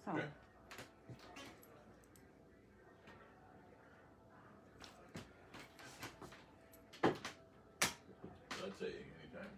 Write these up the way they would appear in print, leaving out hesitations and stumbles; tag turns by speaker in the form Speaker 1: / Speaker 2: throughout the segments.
Speaker 1: So.
Speaker 2: Okay. I'd say anytime.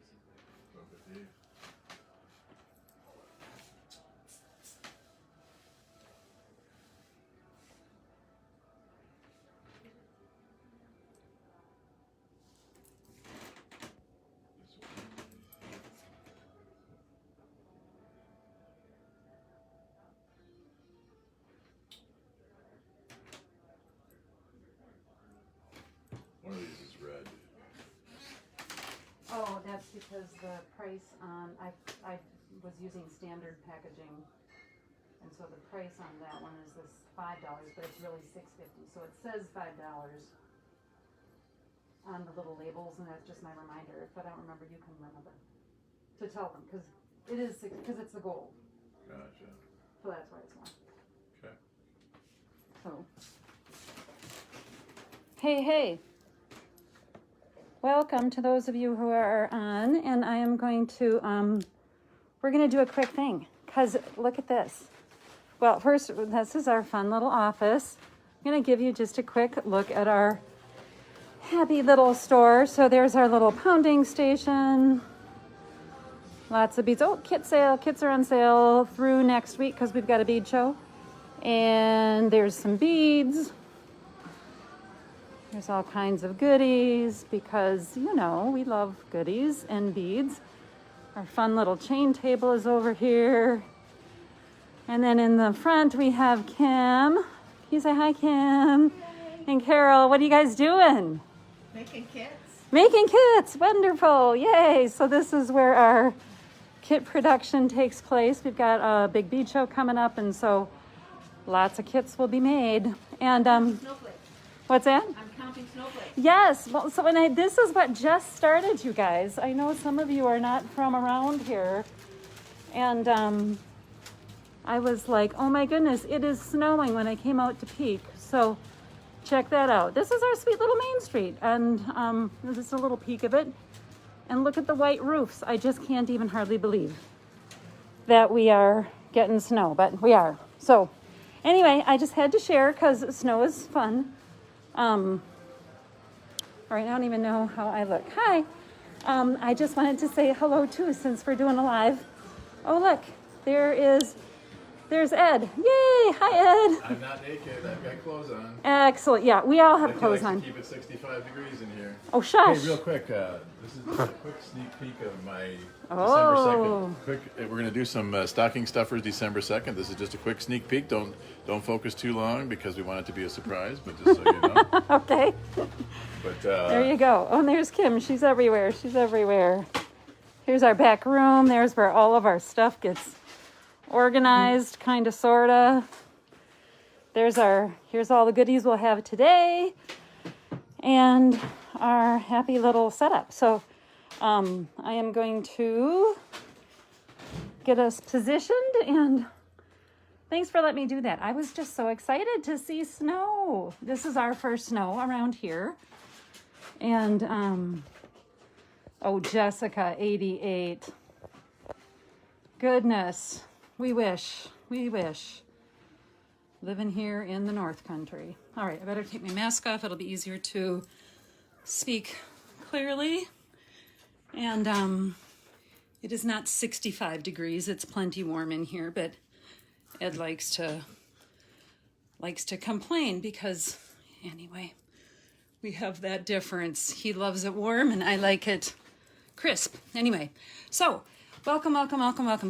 Speaker 2: One of these is red.
Speaker 1: Oh, that's because the price on, I was using standard packaging. And so the price on that one is this $5, but it's really $6.50. So it says $5 on the little labels, and that's just my reminder. If I don't remember, you can remember to tell them, because it is because it's the gold.
Speaker 2: Gotcha.
Speaker 1: So that's why it's more.
Speaker 2: Okay.
Speaker 1: So. Hey. Welcome to those of you who are on, and I am going to, we're going to do a quick thing, because look at this. Well, first, this is our fun little office. I'm going to give you just a quick look at our happy little store. So there's our little pounding station. Lots of beads. Oh, kit sale. Kits are on sale through next week because we've got a bead show. And there's some beads. There's all kinds of goodies because, you know, we love goodies and beads. Our fun little chain table is over here. And then in the front we have Kim. Can you say hi, Kim?
Speaker 3: Hi.
Speaker 1: And Carol. What are you guys doing?
Speaker 3: Making kits.
Speaker 1: Making kits. Wonderful. Yay. So this is where our kit production takes place. We've got a big bead show coming up, and so lots of kits will be made. And
Speaker 3: Snowflakes.
Speaker 1: what's that?
Speaker 3: I'm counting snowflakes.
Speaker 1: Yes. Well, so this is what just started, you guys. I know some of you are not from around here. And I was like, oh my goodness, it is snowing when I came out to peek. So check that out. This is our sweet little Main Street. And this is a little peek of it. And look at the white roofs. I just can't even hardly believe that we are getting snow, but we are. So anyway, I just had to share because snow is fun. All right, I don't even know how I look. Hi. I just wanted to say hello too, since we're doing a live. Oh, look, there's Ed. Yay, hi Ed.
Speaker 2: I'm not naked, I've got clothes on.
Speaker 1: Excellent, yeah, we all have clothes
Speaker 2: I
Speaker 1: on.
Speaker 2: keep it 65 degrees in here.
Speaker 1: Oh, shush.
Speaker 2: Hey, real quick, this is just a quick sneak peek of my
Speaker 1: Oh.
Speaker 2: December 2nd. We're gonna do some stocking stuffers December 2nd. This is just a quick sneak peek. Don't focus too long because we want it to be a surprise, but just so you know.
Speaker 1: Okay.
Speaker 2: But
Speaker 1: There you go. Oh, and there's Kim. She's everywhere. She's everywhere. Here's our back room. There's where all of our stuff gets organized, kind of, sort of. Here's all the goodies we'll have today. And our happy little setup. So I am going to get us positioned, and thanks for letting me do that. I was just so excited to see snow. This is our first snow around here. And, oh, Jessica, 88. Goodness, we wish. Living here in the North Country. All right, I better take my mask off. It'll be easier to speak clearly. And it is not 65 degrees. It's plenty warm in here, but Ed likes to complain because, anyway, we have that difference. He loves it warm and I like it crisp. Anyway, so welcome.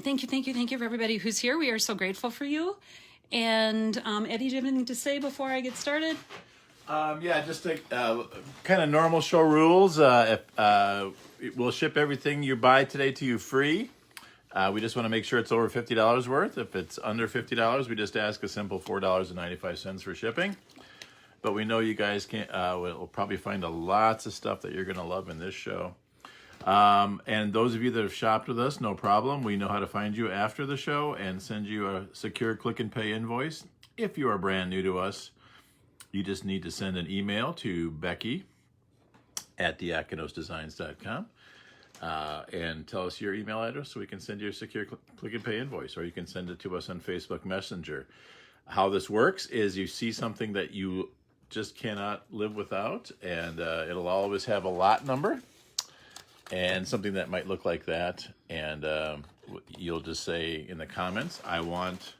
Speaker 1: Thank you for everybody who's here. We are so grateful for you. And Eddie, do you have anything to say before I get started?
Speaker 2: Yeah, just kind of normal show rules. We'll ship everything you buy today to you free. We just want to make sure it's over $50 worth. If it's under $50, we just ask a simple $4.95 for shipping. But we know you guys will probably find lots of stuff that you're going to love in this show. And those of you that have shopped with us, no problem. We know how to find you after the show and send you a secure click and pay invoice. If you are brand new to us, you just need to send an email to Becky at diakonosdesigns.com. and tell us your email address so we can send you a secure click and pay invoice, or you can send it to us on Facebook Messenger. How this works is you see something that you just cannot live without, and it'll always have a lot number and something that might look like that, and you'll just say in the comments, I want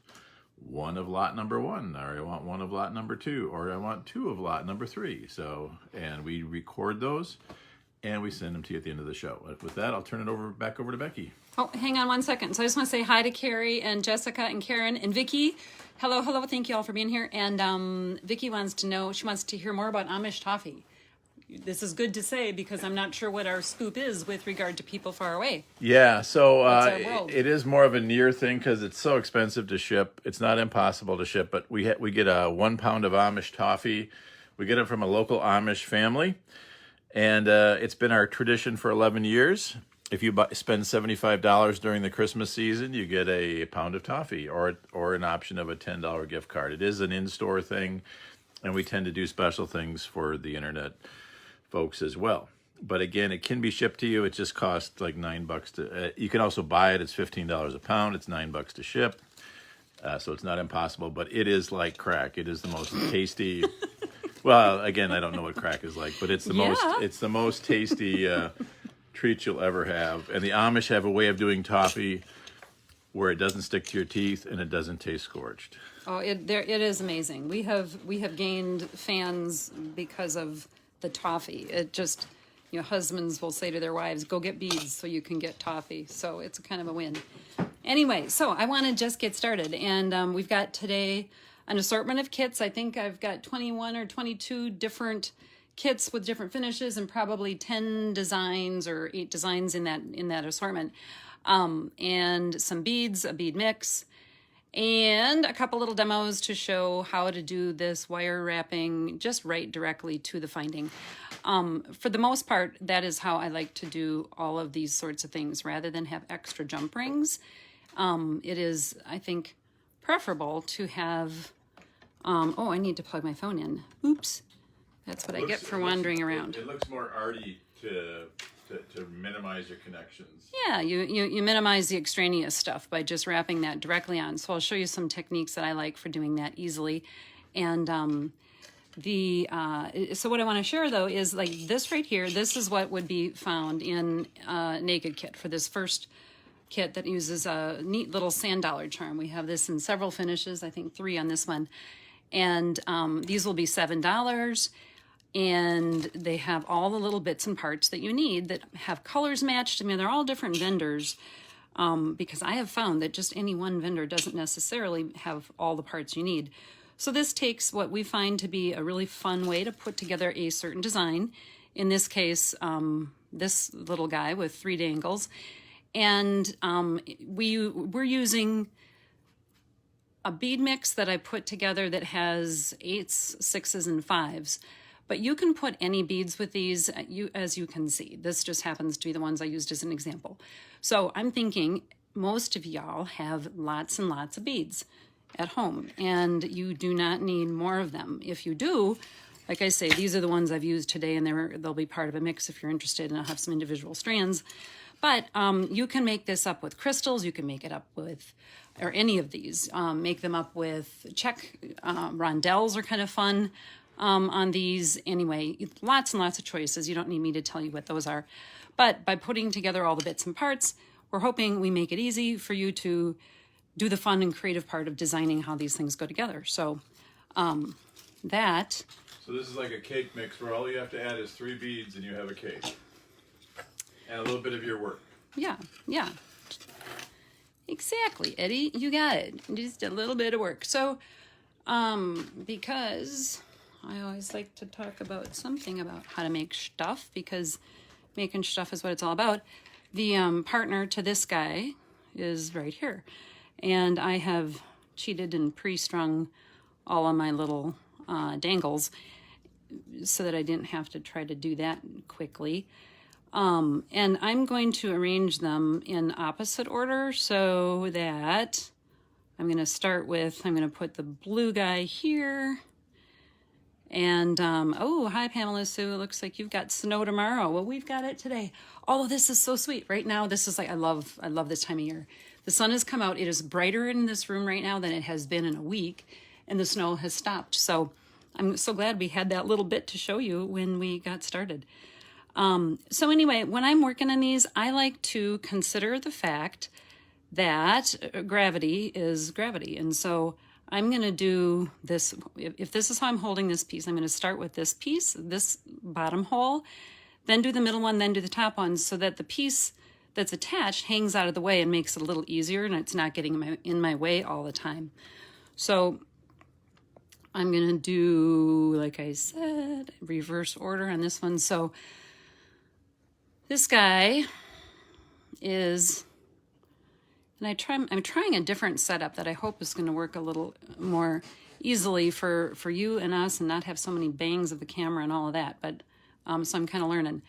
Speaker 2: one of lot number 1, or I want one of lot number 2, or I want 2 of lot number 3. So, and we record those and we send them to you at the end of the show. With that, I'll turn it back over to Becky.
Speaker 1: Oh, hang on one second. So I just want to say hi to Carrie and Jessica and Karen and Vicky. Hello, hello. Thank you all for being here. And Vicky wants to know, she wants to hear more about Amish toffee. This is good to say because I'm not sure what our scoop is with regard to people far away.
Speaker 2: Yeah, so
Speaker 1: it
Speaker 2: is more of a near thing because it's so expensive to ship. It's not impossible to ship, but we get a 1 pound of Amish toffee. We get it from a local Amish family, and it's been our tradition for 11 years. If you spend $75 during the Christmas season, you get a pound of toffee or an option of a $10 gift card. It is an in-store thing, and we tend to do special things for the internet folks as well. But again, it can be shipped to you. It just costs like $9 to. You can also buy it. It's $15 a pound. It's $9 to ship. So it's not impossible, but it is like crack. It is the most tasty. Well, again, I don't know what crack is like, but it's the most tasty treat you'll ever have. And the Amish have a way of doing toffee where it doesn't stick to your teeth and it doesn't taste scorched.
Speaker 1: Oh, it is amazing. We have gained fans because of the toffee. It just, husbands will say to their wives, go get beads so you can get toffee. So it's kind of a win. Anyway, so I want to just get started. And we've got today an assortment of kits. I think I've got 21 or 22 different kits with different finishes and probably 10 designs or 8 designs in that assortment. And some beads, a bead mix, and a couple little demos to show how to do this wire wrapping just right directly to the finding. For the most part, that is how I like to do all of these sorts of things rather than have extra jump rings. It is, I think, preferable to have, I need to plug my phone in. Oops. That's what I get for wandering around.
Speaker 2: It looks more arty to minimize your connections.
Speaker 1: Yeah, you minimize the extraneous stuff by just wrapping that directly on. So I'll show you some techniques that I like for doing that easily. And so what I want to share though is like this right here. This is what would be found in a naked kit for this first kit that uses a neat little sand dollar charm. We have this in several finishes. I think 3 on this one, and these will be $7. And they have all the little bits and parts that you need that have colors matched. I mean, they're all different vendors because I have found that just any one vendor doesn't necessarily have all the parts you need. So this takes what we find to be a really fun way to put together a certain design. In this case, this little guy with 3 dangles. And we're using a bead mix that I put together that has 8s, 6s, and 5s. But you can put any beads with these, as you can see. This just happens to be the ones I used as an example. So I'm thinking most of y'all have lots and lots of beads at home, and you do not need more of them. If you do, like I say, these are the ones I've used today, and they'll be part of a mix if you're interested, and I'll have some individual strands. But you can make this up with crystals. You can make it up with, or any of these. Make them up with check. Rondelles are kind of fun. On these anyway, lots and lots of choices. You don't need me to tell you what those are. But by putting together all the bits and parts, we're hoping we make it easy for you to do the fun and creative part of designing how these things go together. So
Speaker 2: So this is like a cake mix where all you have to add is 3 beads and you have a cake. And a little bit of your work.
Speaker 1: Yeah. Exactly, Eddie. You got it. Just a little bit of work. So because I always like to talk about something about how to make stuff, because making stuff is what it's all about. The partner to this guy is right here. And I have cheated and pre-strung all of my little dangles so that I didn't have to try to do that quickly. And I'm going to arrange them in opposite order so that I'm going to put the blue guy here. And, oh, hi, Pamela Sue. It looks like you've got snow tomorrow. Well, we've got it today. Oh, this is so sweet. Right now, this is like, I love this time of year. The sun has come out. It is brighter in this room right now than it has been in a week, and the snow has stopped. So I'm so glad we had that little bit to show you when we got started. So anyway, when I'm working on these, I like to consider the fact that gravity is gravity. And so I'm going to do this. If this is how I'm holding this piece, I'm going to start with this piece, this bottom hole, then do the middle one, then do the top one, so that the piece that's attached hangs out of the way and makes it a little easier, and it's not getting in my way all the time. So I'm going to do, like I said, reverse order on this one. So this guy is, and I'm trying a different setup that I hope is going to work a little more easily for you and us, and not have so many bangs of the camera and all of that. But so I'm kind of learning.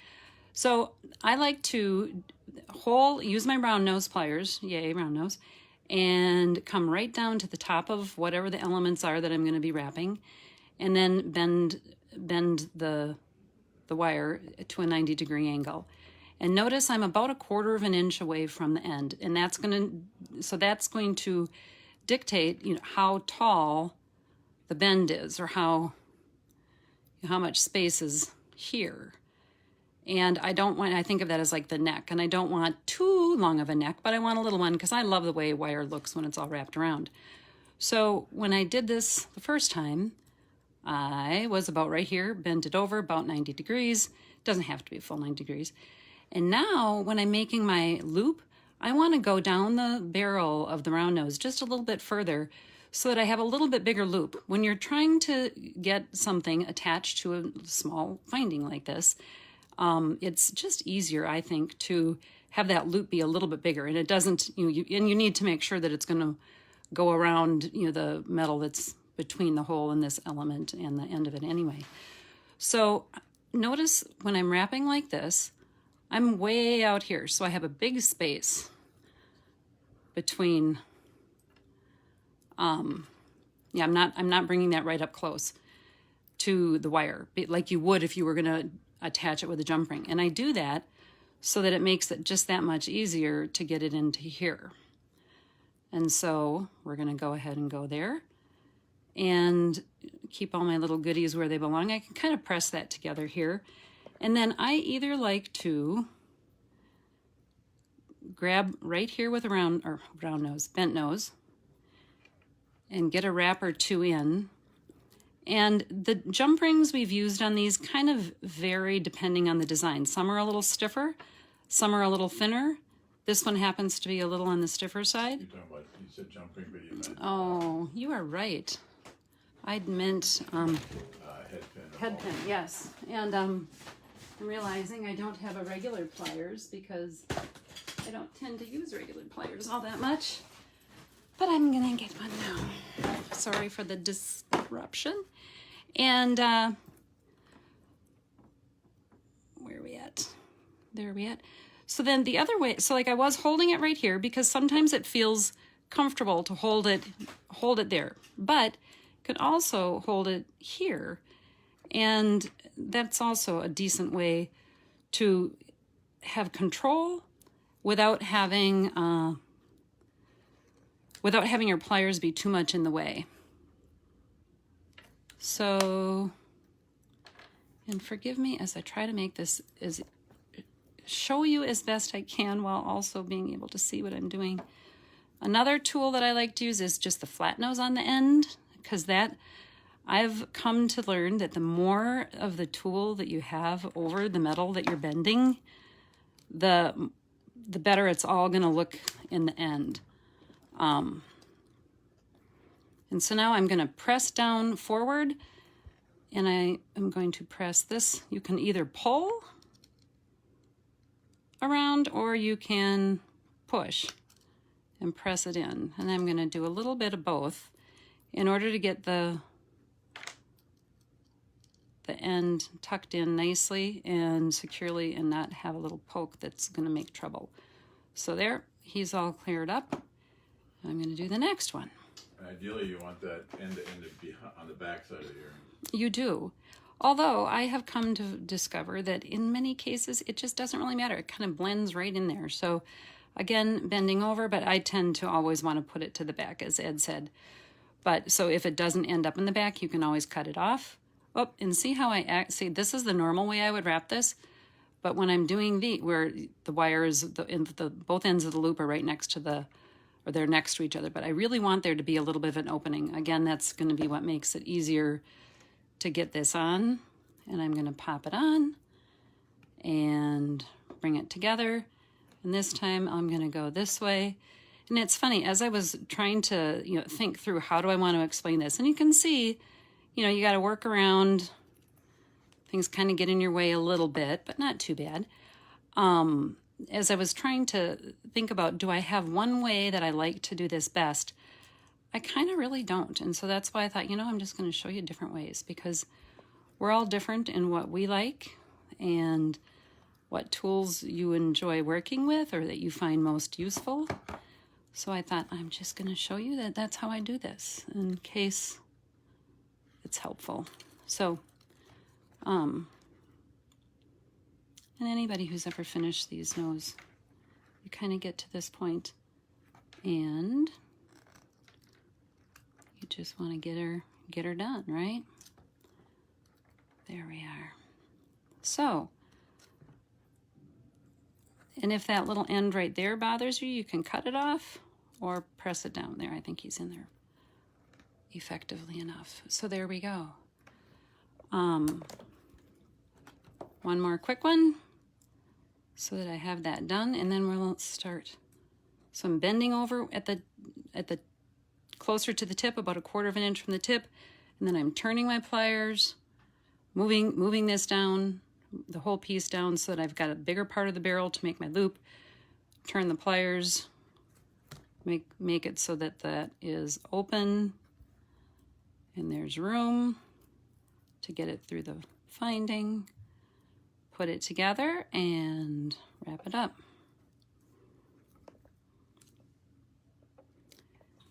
Speaker 1: So I like to use my round nose pliers, yay, round nose, and come right down to the top of whatever the elements are that I'm going to be wrapping, and then bend the wire to a 90-degree angle. And notice I'm about 1/4 of an inch away from the end, and that's going to dictate, you know, how tall the bend is, or how much space is here. And I think of that as like the neck, and I don't want too long of a neck, but I want a little one because I love the way wire looks when it's all wrapped around. So when I did this the first time, I was about right here, bent it over about 90 degrees. Doesn't have to be a full 90 degrees. And now when I'm making my loop, I want to go down the barrel of the round nose just a little bit further so that I have a little bit bigger loop. When you're trying to get something attached to a small finding like this, it's just easier, I think, to have that loop be a little bit bigger. And it doesn't, and you need to make sure that it's going to go around, the metal that's between the hole in this element and the end of it anyway. So notice when I'm wrapping like this, I'm way out here, so I have a big space between, I'm not bringing that right up close to the wire, like you would if you were gonna attach it with a jump ring. And I do that so that it makes it just that much easier to get it into here. And so we're gonna go ahead and go there and keep all my little goodies where they belong. I can kind of press that together here. And then I either like to grab right here with a bent nose, and get a wrap or two in. And the jump rings we've used on these kind of vary depending on the design. Some are a little stiffer, some are a little thinner. This one happens to be a little on the stiffer side.
Speaker 2: You said jump ring, but you meant...
Speaker 1: Oh, you are right. I'd meant head pin, yes. And I'm realizing I don't have a regular pliers because I don't tend to use regular pliers all that much. But I'm gonna get one now. Sorry for the disruption. And where are we at? There we at. So then the other way, so like I was holding it right here because sometimes it feels comfortable to hold it there, but could also hold it here. And that's also a decent way to have control without having your pliers be too much in the way. So, and forgive me as I try to make this show you as best I can while also being able to see what I'm doing. Another tool that I like to use is just the flat nose on the end, because that I've come to learn that the more of the tool that you have over the metal that you're bending, the better it's all going to look in the end. And so now I'm going to press down forward, and I am going to press this. You can either pull around or you can push and press it in. And I'm going to do a little bit of both in order to get the end tucked in nicely and securely and not have a little poke that's going to make trouble. So there, he's all cleared up. I'm going to do the next one.
Speaker 2: Ideally, you want that end to end to be on the back side of the earring.
Speaker 1: You do. Although I have come to discover that in many cases, it just doesn't really matter. It kind of blends right in there. So again, bending over, but I tend to always want to put it to the back, as Ed said. But so if it doesn't end up in the back, you can always cut it off. Oh, and see how I act. See, this is the normal way I would wrap this. But when I'm doing where the wires, both ends of the loop are right next to or they're next to each other. But I really want there to be a little bit of an opening. Again, that's going to be what makes it easier to get this on. And I'm going to pop it on and bring it together. And this time I'm going to go this way. And it's funny, as I was trying to, think through how do I want to explain this, and you can see, you got to work around. Things kind of get in your way a little bit, but not too bad. As I was trying to think about, do I have one way that I like to do this best? I kind of really don't. And so that's why I thought, I'm just going to show you different ways, because we're all different in what we like and what tools you enjoy working with or that you find most useful. So I thought, I'm just going to show you that that's how I do this in case it's helpful. So, and anybody who's ever finished these knows you kind of get to this point and you just want to get her done, right? There we are. So, and if that little end right there bothers you, you can cut it off or press it down there. I think he's in there effectively enough. So there we go. One more quick one so that I have that done, and then we'll start. So I'm bending over at the closer to the tip, about 1/4 inch from the tip, and then I'm turning my pliers, moving this down, the whole piece down so that I've got a bigger part of the barrel to make my loop. Turn the pliers, make it so that that is open, and there's room to get it through the finding. Put it together and wrap it up.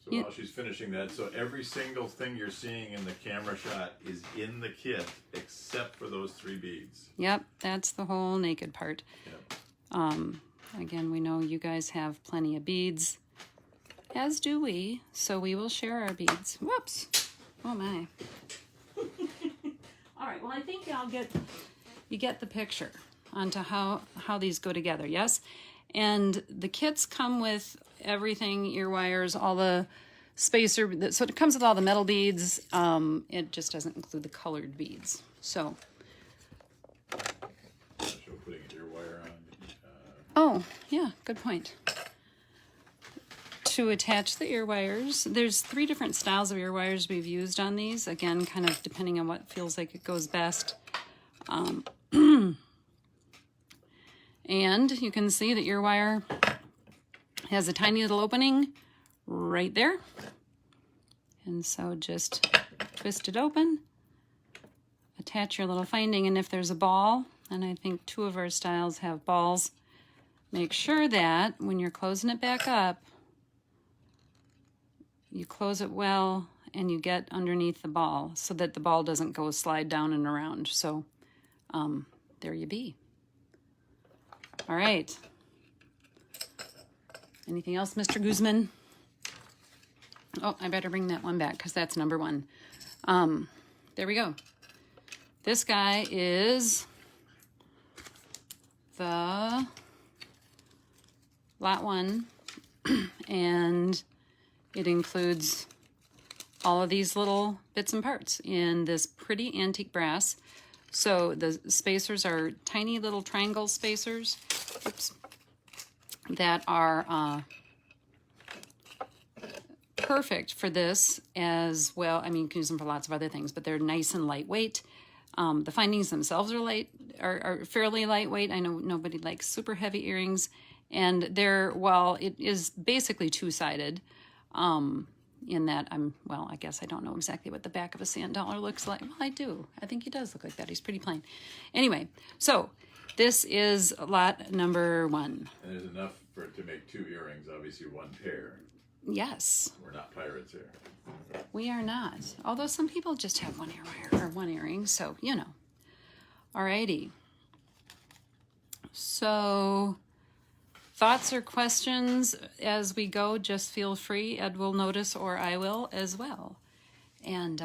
Speaker 2: So while she's finishing that, so every single thing you're seeing in the camera shot is in the kit except for those 3 beads.
Speaker 1: Yep, that's the whole naked part.
Speaker 2: Yep.
Speaker 1: Again, we know you guys have plenty of beads, as do we, so we will share our beads. Whoops! Oh my. All right, well, I think you get the picture onto how these go together, yes? And the kits come with everything, ear wires, all the spacer, so it comes with all the metal beads. It just doesn't include the colored beads. So.
Speaker 2: Putting an ear wire on.
Speaker 1: Oh, yeah, good point. To attach the ear wires, there's 3 different styles of ear wires we've used on these. Again, kind of depending on what feels like it goes best. And you can see the ear wire has a tiny little opening right there. And so just twist it open, attach your little finding, and if there's a ball, and I think 2 of our styles have balls, make sure that when you're closing it back up, you close it well and you get underneath the ball so that the ball doesn't go slide down and around. So there you be. All right. Anything else, Mr. Guzman? Oh, I better bring that one back because that's number 1. There we go. This guy is the lot 1, and it includes all of these little bits and parts in this pretty antique brass. So the spacers are tiny little triangle spacers. Oops. That are perfect for this as well. I mean, you can use them for lots of other things, but they're nice and lightweight. The findings themselves are fairly lightweight. I know nobody likes super heavy earrings, and while it is basically 2-sided, in that I guess I don't know exactly what the back of a sand dollar looks like. Well, I do. I think he does look like that. He's pretty plain. Anyway, so this is lot number 1.
Speaker 2: And there's enough for it to make 2 earrings, obviously 1 pair.
Speaker 1: Yes.
Speaker 2: We're not pirates here.
Speaker 1: We are not. Although some people just have one earwire or one earring, so you know. Alrighty. So, thoughts or questions as we go, just feel free. Ed will notice, or I will as well. And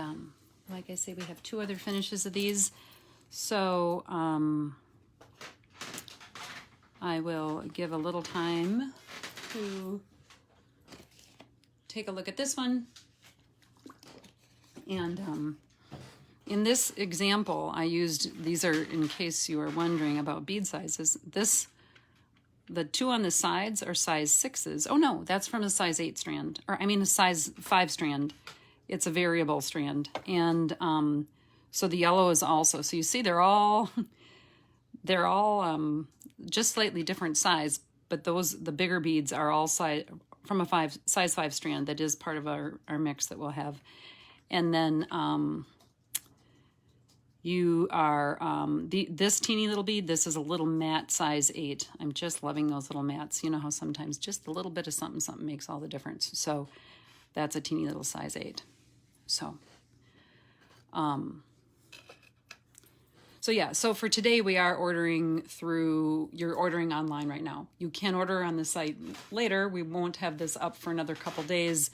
Speaker 1: like I say, we have 2 other finishes of these. So, I will give a little time to take a look at this one. And in this example, I used, these are in case you are wondering about bead sizes. The 2 on the sides are size 6s. Oh no, that's from a size 8 strand, or I mean a size 5 strand. It's a variable strand. And so the yellow is also, so you see they're all just slightly different size, but the bigger beads are all from a size 5 strand. That is part of our mix that we'll have. And then you are, this teeny little bead, this is a little matte size 8. I'm just loving those little mattes. You know how sometimes just a little bit of something makes all the difference. So that's a teeny little size 8. So, yeah, so for today we are ordering you're ordering online right now. You can order on the site later. We won't have this up for another couple days.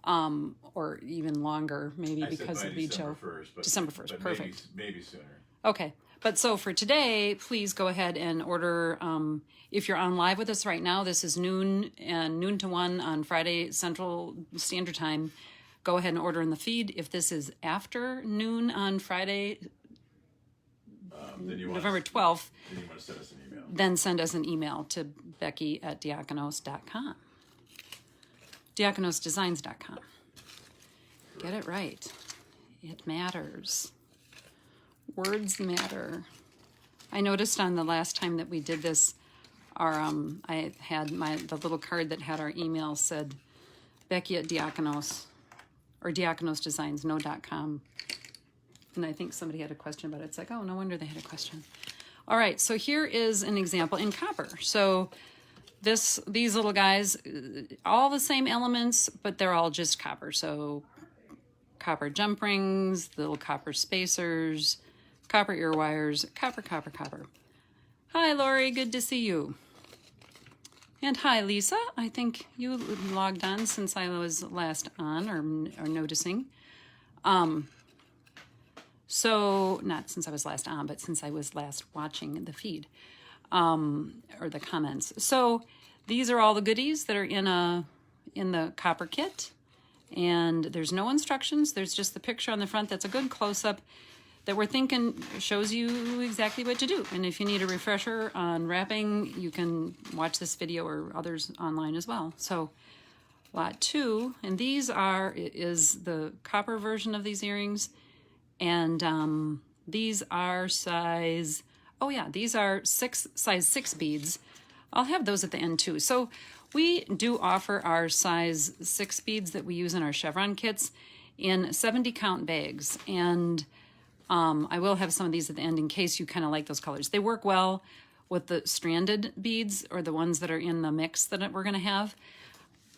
Speaker 1: Or even longer, maybe because of the show. December 1st, perfect.
Speaker 2: Maybe sooner.
Speaker 1: Okay, but so for today, please go ahead and order. If you're on live with us right now, this is noon to 1 on Friday Central Standard Time. Go ahead and order in the feed. If this is after noon on Friday, November 12th,
Speaker 2: then you want to send us an email.
Speaker 1: Then send us an email to Becky@diakonos.com. diakonosdesigns.com. Get it right. It matters. Words matter. I noticed on the last time that we did this, I had the little card that had our email said Becky@Diakonos or Diakonosdesigns, no.com. And I think somebody had a question about it. It's like, oh, no wonder they had a question. All right, so here is an example in copper. So these little guys, all the same elements, but they're all just copper. So copper jump rings, little copper spacers, copper ear wires, copper. Hi, Lori, good to see you. And hi, Lisa. I think you logged on since I was last on or noticing. So not since I was last on, but since I was last watching the feed. Or the comments. So these are all the goodies that are in the copper kit, and there's no instructions. There's just the picture on the front. That's a good close-up that we're thinking shows you exactly what to do. And if you need a refresher on wrapping, you can watch this video or others online as well. So lot 2, and these is the copper version of these earrings, and these are size. Oh yeah, these are size 6 beads. I'll have those at the end too. So we do offer our size 6 beads that we use in our chevron kits in 70 count bags. And I will have some of these at the end in case you kind of like those colors. They work well with the stranded beads or the ones that are in the mix that we're gonna have.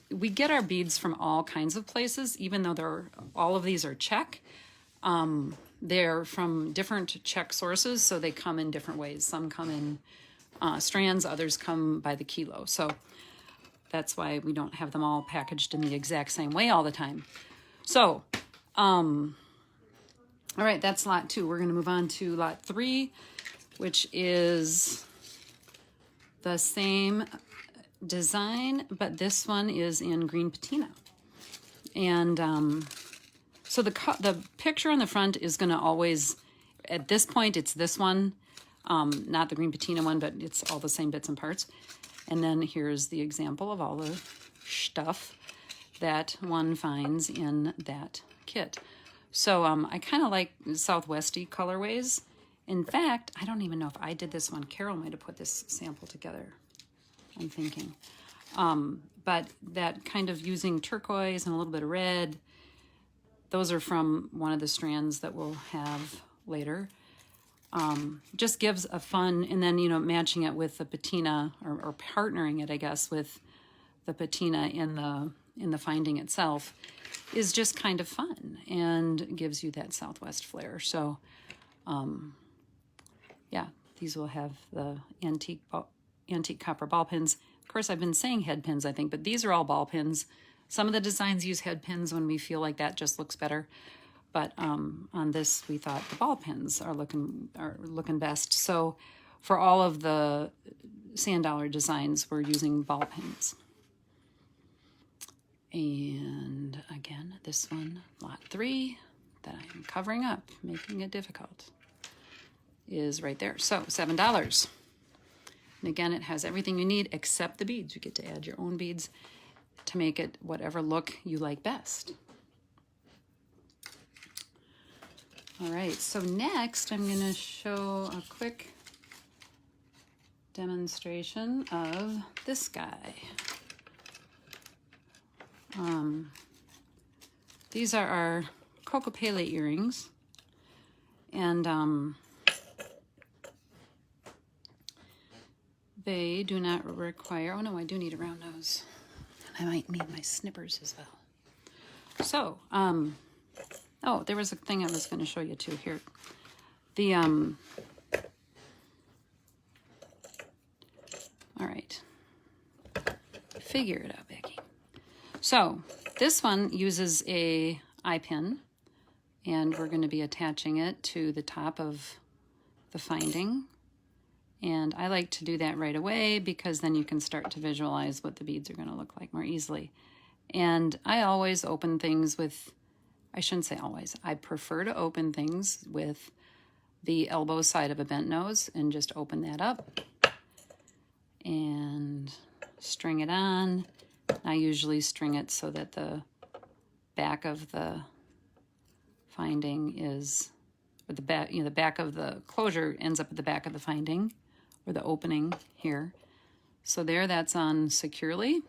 Speaker 1: We get our beads from all kinds of places, even though all of these are Czech. They're from different Czech sources, so they come in different ways. Some come in strands, others come by the kilo. So that's why we don't have them all packaged in the exact same way all the time. So, all right, that's lot 2. We're going to move on to lot 3, which is the same design, but this one is in green patina. And so the picture on the front is going to always, at this point, it's this one, not the green patina one, but it's all the same bits and parts. And then here's the example of all the stuff that one finds in that kit. So I kind of like Southwesty colorways. In fact, I don't even know if I did this one. Carol might have put this sample together, I'm thinking. But that kind of using turquoise and a little bit of red, those are from one of the strands that we'll have later. Just gives a fun, and then, matching it with the patina, or partnering it, I guess, with the patina in the in the finding itself is just kind of fun and gives you that Southwest flair. So, yeah, these will have the antique copper ball pins. Of course, I've been saying head pins, I think, but these are all ball pins. Some of the designs use head pins when we feel like that just looks better. But on this, we thought the ball pins are looking best. So for all of the sand dollar designs, we're using ball pins. And again, this one, lot 3, that I'm covering up, making it difficult, is right there. So $7. And again, it has everything you need except the beads. You get to add your own beads to make it whatever look you like best. All right, so next I'm going to show a quick demonstration of this guy. These are our Cocopele earrings, and they do not require, oh no, I do need a round nose. I might need my snippers as well. So, oh, there was a thing I was going to show you too here. The, all right. Figure it out, Becky. So, this one uses a eye pin, and we're going to be attaching it to the top of the finding. And I like to do that right away because then you can start to visualize what the beads are going to look like more easily. And I always open things with, I shouldn't say always, I prefer to open things with the elbow side of a bent nose and just open that up and string it on. I usually string it so that the back of the finding is, or the back, the back of the closure ends up at the back of the finding, or the opening here. So there, that's on securely.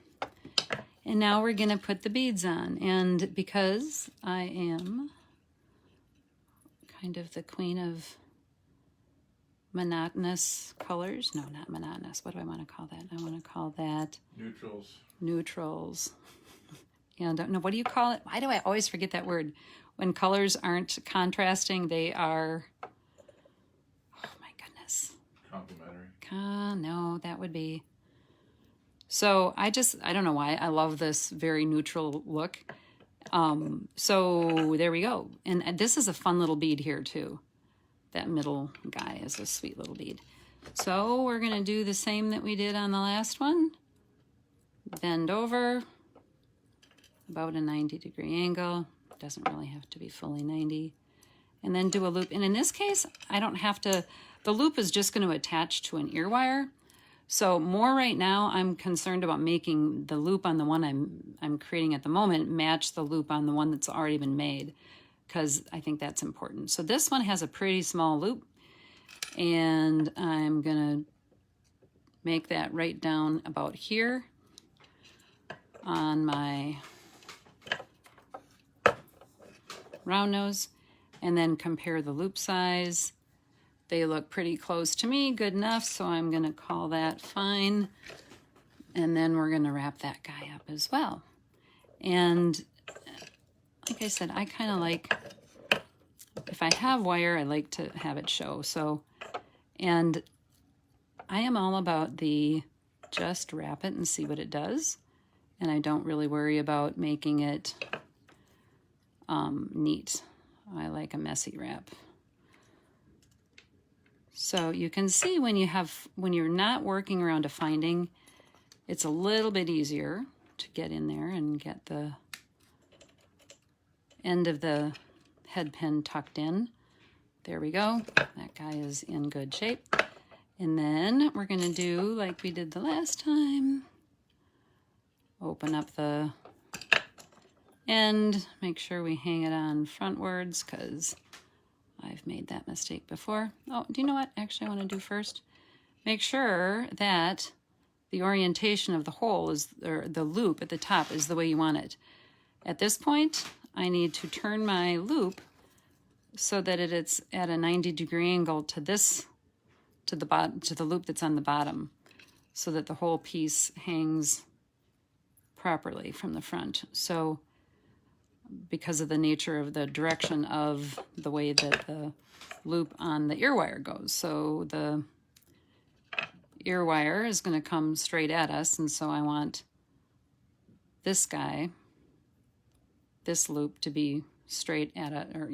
Speaker 1: And now we're gonna put the beads on. And because I am kind of the queen of monotonous colors, no, not monotonous, what do I wanna call that? I wanna call that neutrals. And no, what do you call it? Why do I always forget that word? When colors aren't contrasting, they are, oh my goodness.
Speaker 2: Complementary.
Speaker 1: No, that would be. So I don't know why, I love this very neutral look. So there we go. And this is a fun little bead here too. That middle guy is a sweet little bead. So we're gonna do the same that we did on the last one. Bend over, about a 90-degree angle. Doesn't really have to be fully 90. And then do a loop. And in this case, I don't have to, the loop is just going to attach to an ear wire. So more right now, I'm concerned about making the loop on the one I'm creating at the moment match the loop on the one that's already been made, because I think that's important. So this one has a pretty small loop, and I'm going to make that right down about here on my round nose, and then compare the loop size. They look pretty close to me, good enough, so I'm gonna call that fine. And then we're gonna wrap that guy up as well. And like I said, I kind of like, if I have wire, I like to have it show. So, and I am all about the just wrap it and see what it does. And I don't really worry about making it neat. I like a messy wrap. So you can see when you're not working around a finding, it's a little bit easier to get in there and get the end of the head pin tucked in. There we go. That guy is in good shape. And then we're going to do like we did the last time. Open up the end, make sure we hang it on frontwards because I've made that mistake before. Oh, do you know what actually I want to do first? Make sure that the orientation of the hole is, or the loop at the top is the way you want it. At this point, I need to turn my loop so that it's at a 90-degree angle to this, to the bottom, to the loop that's on the bottom, so that the whole piece hangs properly from the front. So because of the nature of the direction of the way that the loop on the ear wire goes. So the ear wire is going to come straight at us, and so I want this guy, this loop, to be straight at it, or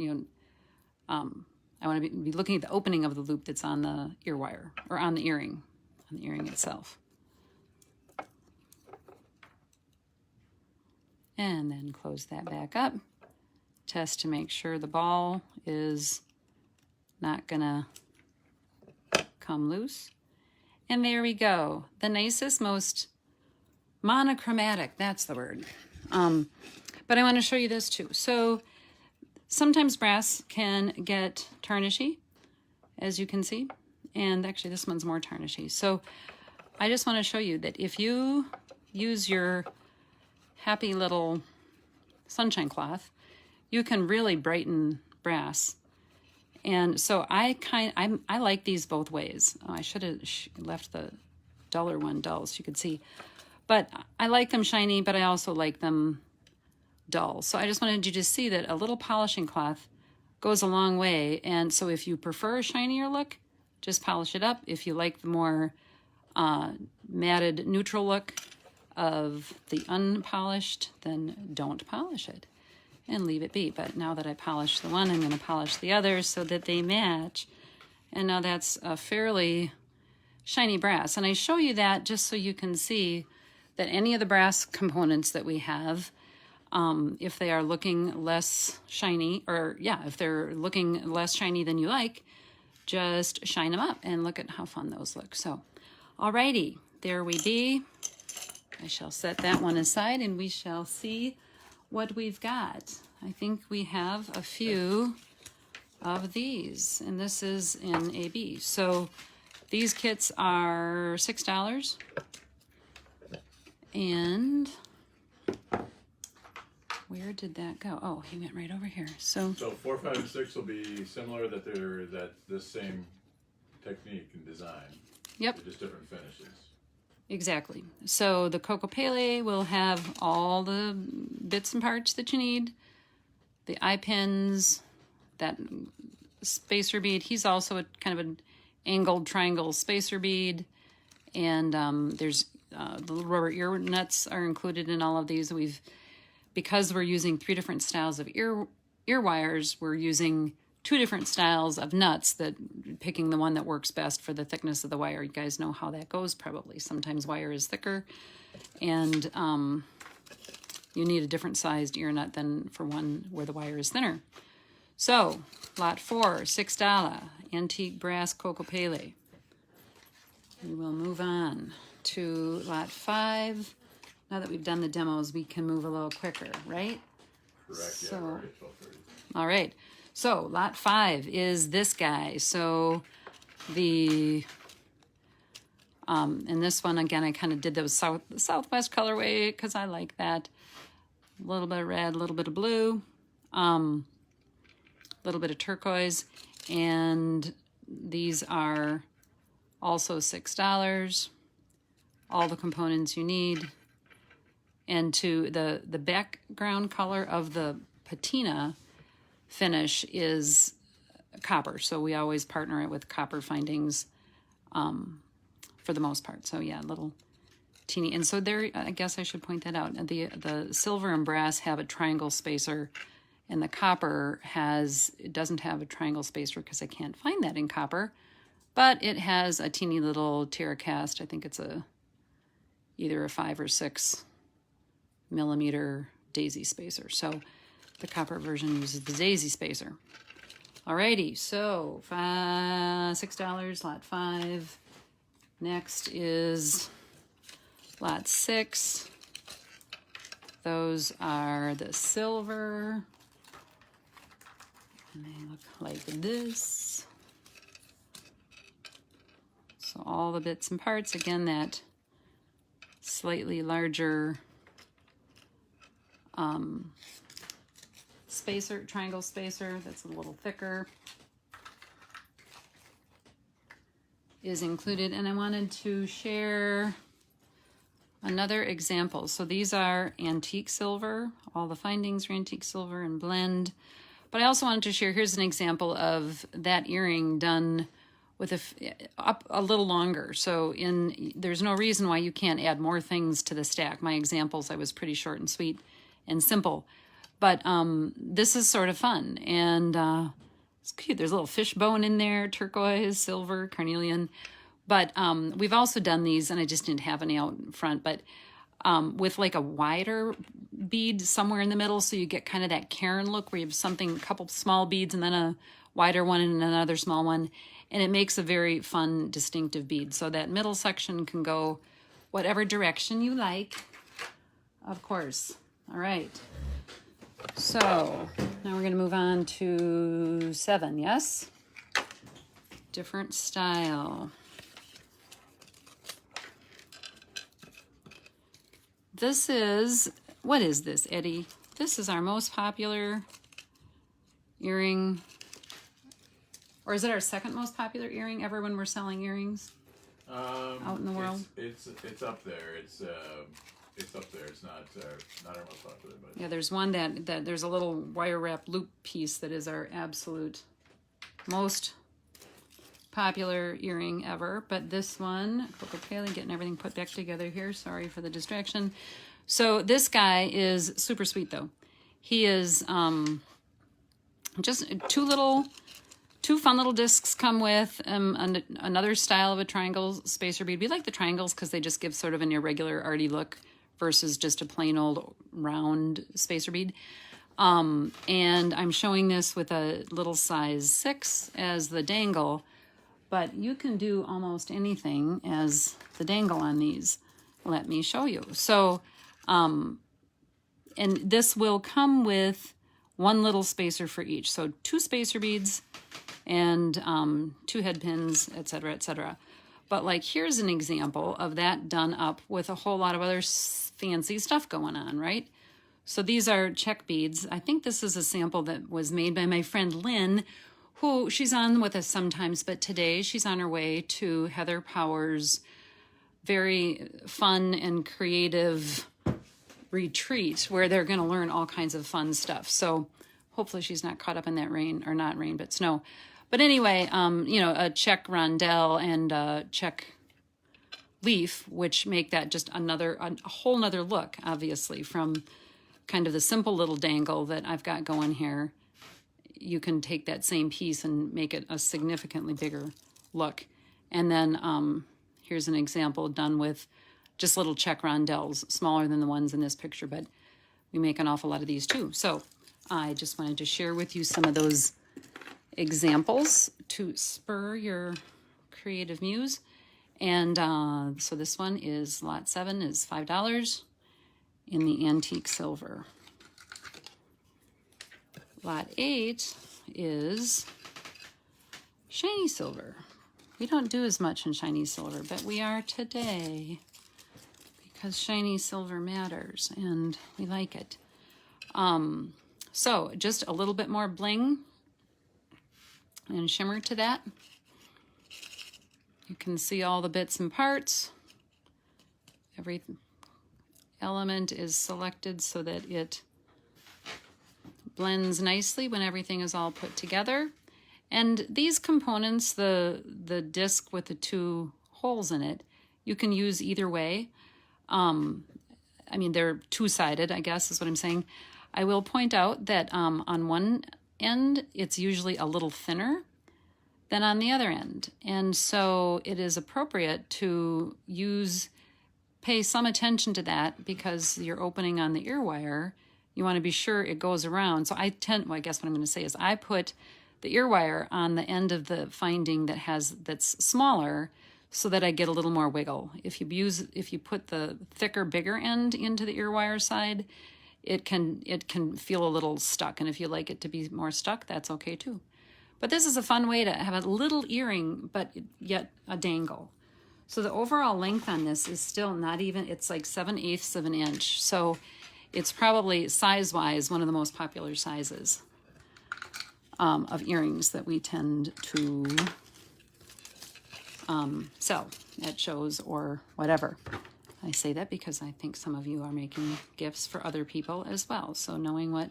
Speaker 1: I want to be looking at the opening of the loop that's on the ear wire, or on the earring itself. And then close that back up. Test to make sure the ball is not gonna come loose. And there we go. The nicest, most monochromatic, that's the word. But I want to show you this too. So sometimes brass can get tarnishy, as you can see. And actually this one's more tarnishy. So I just want to show you that if you use your happy little sunshine cloth, you can really brighten brass. And so I like these both ways. Oh, I should have left the duller one dull so you could see. But I like them shiny, but I also like them dull. So I just wanted you to see that a little polishing cloth goes a long way. And so if you prefer a shinier look, just polish it up. If you like the more matted neutral look of the unpolished, then don't polish it and leave it be. But now that I polished the one, I'm going to polish the other so that they match. And now that's a fairly shiny brass. And I show you that just so you can see that any of the brass components that we have, if they are looking less shiny, or if they're looking less shiny than you like, just shine them up and look at how fun those look. So, alrighty, there we be. I shall set that one aside and we shall see what we've got. I think we have a few of these, and this is in AB. So these kits are $6. And where did that go? Oh, he went right over here. So
Speaker 2: 4, 5, and 6 will be similar, that they're this same technique and design.
Speaker 1: Yep.
Speaker 2: They're just different finishes.
Speaker 1: Exactly. So the Coco Pele will have all the bits and parts that you need. The eye pins, that spacer bead. He's also a kind of an angled triangle spacer bead. And there's the little rubber ear nuts are included in all of these. Because we're using 3 different styles of ear wires, we're using 2 different styles of nuts, picking the one that works best for the thickness of the wire. You guys know how that goes probably. Sometimes wire is thicker, and you need a different sized ear nut than for one where the wire is thinner. So, lot 4, $6, antique brass Coco Pele. We will move on to lot 5. Now that we've done the demos, we can move a little quicker, right?
Speaker 2: Correct,
Speaker 1: So,
Speaker 2: yeah, we're already at 12:30.
Speaker 1: All right. So lot 5 is this guy. So the and this one again, I kind of did the Southwest colorway because I like that. A little bit of red, a little bit of blue, a little bit of turquoise, and these are also $6. All the components you need, and to the background color of the patina finish is copper, so we always partner it with copper findings for the most part. So yeah, little teeny. And so there, I guess I should point that out. The silver and brass have a triangle spacer, and the copper doesn't have a triangle spacer because I can't find that in copper, but it has a teeny little Terracast. I think it's either a 5 or 6 millimeter daisy spacer. So the copper version uses the daisy spacer. Alrighty, so $6, lot 5. Next is lot 6. Those are the silver. And they look like this. So all the bits and parts, again, that slightly larger spacer, triangle spacer that's a little thicker is included. And I wanted to share another example. So these are antique silver. All the findings are antique silver and blend. But I also wanted to share, here's an example of that earring done with up a little longer. So there's no reason why you can't add more things to the stack. My examples, I was pretty short and sweet and simple. But this is sort of fun. And it's cute. There's a little fish bone in there, turquoise, silver, carnelian. But we've also done these, and I just didn't have any out in front, but with like a wider bead somewhere in the middle, so you get kind of that Karen look where you have a couple small beads and then a wider one and another small one, and it makes a very fun, distinctive bead. So that middle section can go whatever direction you like, of course. All right. So now we're going to move on to 7, yes? Different style. This is, what is this, Eddie? This is our most popular earring. Or is it our second most popular earring ever when we're selling earrings out in the world?
Speaker 2: It's up there. It's up there. It's not our most popular, but
Speaker 1: yeah, there's one that there's a little wire wrap loop piece that is our absolute most popular earring ever. But this one, Coco Paley, getting everything put back together here. Sorry for the distraction. So this guy is super sweet though. He is just two fun little discs come with another style of a triangle spacer bead. We like the triangles because they just give sort of an irregular arty look versus just a plain old round spacer bead. And I'm showing this with a little size 6 as the dangle, but you can do almost anything as the dangle on these. Let me show you. So, and this will come with one little spacer for each. So 2 spacer beads and 2 head pins, etc., etc. But like, here's an example of that done up with a whole lot of other fancy stuff going on, right? So these are check beads. I think this is a sample that was made by my friend Lynn, who she's on with us sometimes, but today she's on her way to Heather Power's very fun and creative retreat where they're going to learn all kinds of fun stuff. So hopefully she's not caught up in that rain, or not rain, but snow. But anyway, you know, a check rondelle and a check leaf, which make that just a whole nother look, obviously, from kind of the simple little dangle that I've got going here. You can take that same piece and make it a significantly bigger look. And then here's an example done with just little check rondelles, smaller than the ones in this picture, but we make an awful lot of these too. So I just wanted to share with you some of those examples to spur your creative muse. And so this one is lot 7 is $5 in the antique silver. Lot 8 is shiny silver. We don't do as much in shiny silver, but we are today because shiny silver matters and we like it. So just a little bit more bling and shimmer to that. You can see all the bits and parts. Every element is selected so that it blends nicely when everything is all put together. And these components, the disc with the 2 holes in it, you can use either way. I mean, they're 2-sided, I guess is what I'm saying. I will point out that on one end, it's usually a little thinner than on the other end. And so it is appropriate to pay some attention to that because you're opening on the ear wire. You want to be sure it goes around. So I guess what I'm going to say is I put the ear wire on the end of the finding that's smaller so that I get a little more wiggle. If you put the thicker, bigger end into the ear wire side, it can feel a little stuck. And if you like it to be more stuck, that's okay too. But this is a fun way to have a little earring, but yet a dangle. So the overall length on this is still not even, it's like 7/8 of an inch. So it's probably size-wise one of the most popular sizes of earrings that we tend to sell at shows or whatever. I say that because I think some of you are making gifts for other people as well. So knowing what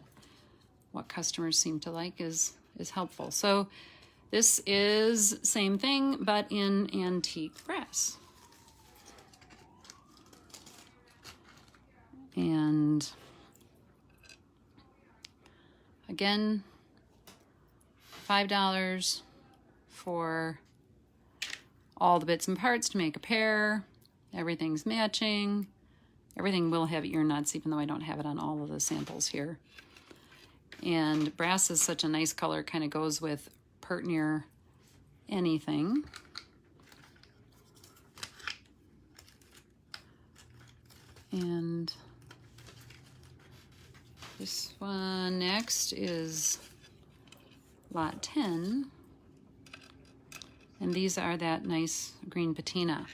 Speaker 1: customers seem to like is helpful. So this is same thing, but in antique brass. And again, $5 for all the bits and parts to make a pair. Everything's matching. Everything will have ear nuts, even though I don't have it on all of the samples here. And brass is such a nice color, kind of goes with pert near anything. And this one next is lot 10. And these are that nice green patina.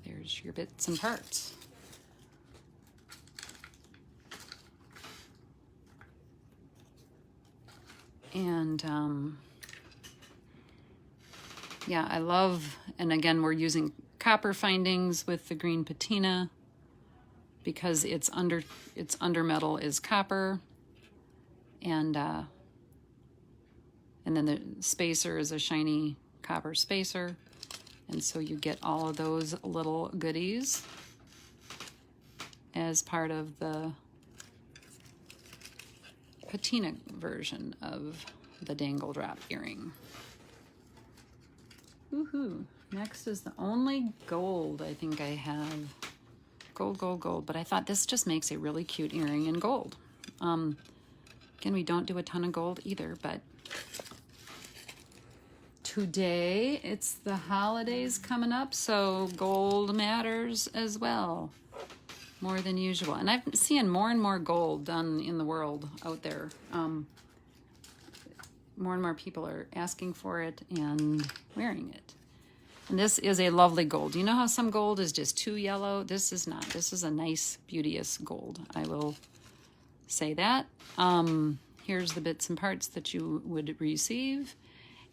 Speaker 1: There's your bits and parts. And yeah, I love, and again, we're using copper findings with the green patina because its under metal is copper, and then the spacer is a shiny copper spacer, and so you get all of those little goodies as part of the patina version of the dangle drop earring. Woohoo! Next is the only gold I think I have. Gold, gold, gold. But I thought this just makes a really cute earring in gold. Again, we don't do a ton of gold either, but today it's the holidays coming up, so gold matters as well, more than usual. And I've seen more and more gold done in the world out there. More and more people are asking for it and wearing it. And this is a lovely gold. You know how some gold is just too yellow? This is not. This is a nice, beauteous gold. I will say that. Here's the bits and parts that you would receive.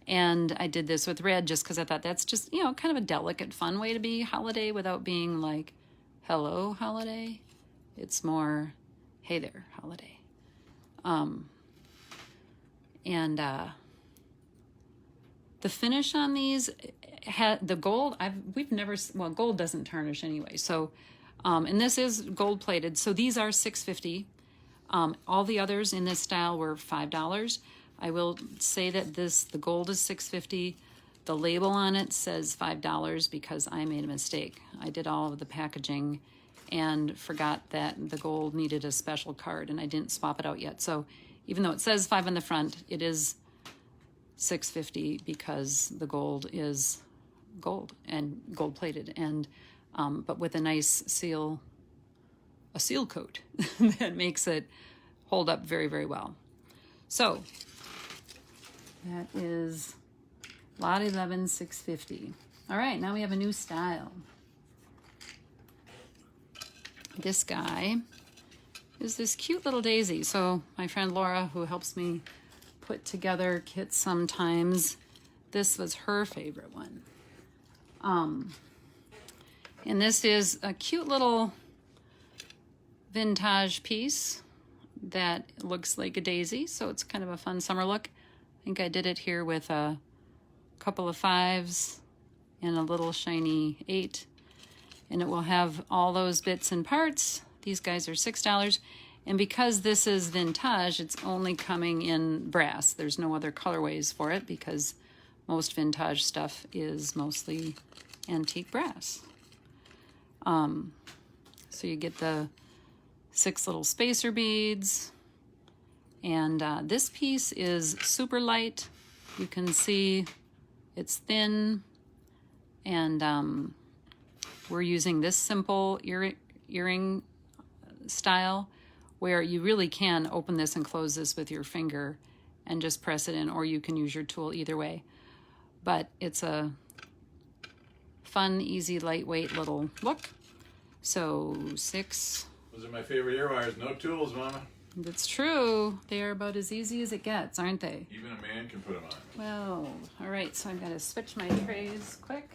Speaker 1: And I did this with red just because I thought that's just, you know, kind of a delicate, fun way to be holiday without being like, hello, holiday. It's more, hey there, holiday. The finish on these had the gold. We've never, well, gold doesn't tarnish anyway. So, and this is gold plated. So these are $6.50. All the others in this style were $5. I will say that the gold is $6.50. The label on it says $5 because I made a mistake. I did all of the packaging and forgot that the gold needed a special card, and I didn't swap it out yet. So even though it says $5 on the front, it is $6.50 because the gold is gold and gold plated, and but with a nice seal coat that makes it hold up very, very well. So that is lot 11, $6.50. All right, now we have a new style. This guy is this cute little daisy. So my friend Laura, who helps me put together kits sometimes, this was her favorite one. And this is a cute little vintage piece that looks like a daisy, so it's kind of a fun summer look. I think I did it here with a couple of 5s and a little shiny 8, and it will have all those bits and parts. These guys are $6, and because this is vintage, it's only coming in brass. There's no other colorways for it because most vintage stuff is mostly antique brass. So you get the 6 little spacer beads, and this piece is super light. You can see it's thin, and we're using this simple earring style where you really can open this and close this with your finger and just press it in, or you can use your tool, either way. But it's a fun, easy, lightweight little look. So 6.
Speaker 2: Those are my favorite ear wires. No tools, Mama.
Speaker 1: It's true. They are about as easy as it gets, aren't they?
Speaker 2: Even a man can put them on.
Speaker 1: Well, all right, so I've got to switch my trays quick.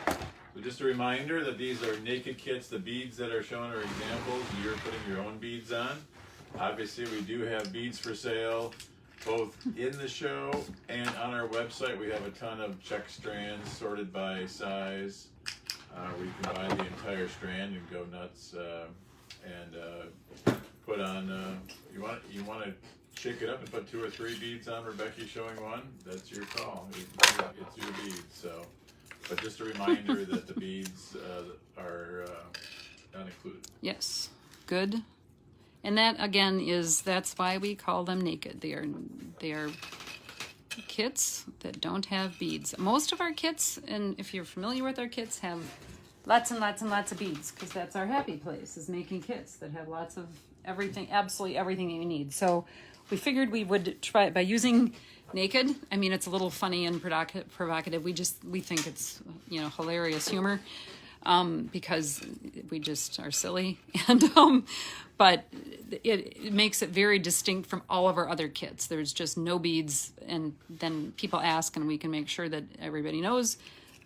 Speaker 2: So just a reminder that these are naked kits. The beads that are shown are examples. You're putting your own beads on. Obviously, we do have beads for sale, both in the show and on our website. We have a ton of check strands sorted by size. We can buy the entire strand and go nuts and put on. You want to shake it up and put 2 or 3 beads on. Rebecca showing one. That's your call. It's your beads. So, but just a reminder that the beads are not included.
Speaker 1: Yes, good. And that again that's why we call them naked. They are kits that don't have beads. Most of our kits, and if you're familiar with our kits, have lots and lots and lots of beads, because that's our happy place, is making kits that have lots of everything, absolutely everything that you need. So we figured we would try it by using naked. I mean, it's a little funny and provocative. We think it's, hilarious humor, because we just are silly, and but it makes it very distinct from all of our other kits. There's just no beads, and then people ask, and we can make sure that everybody knows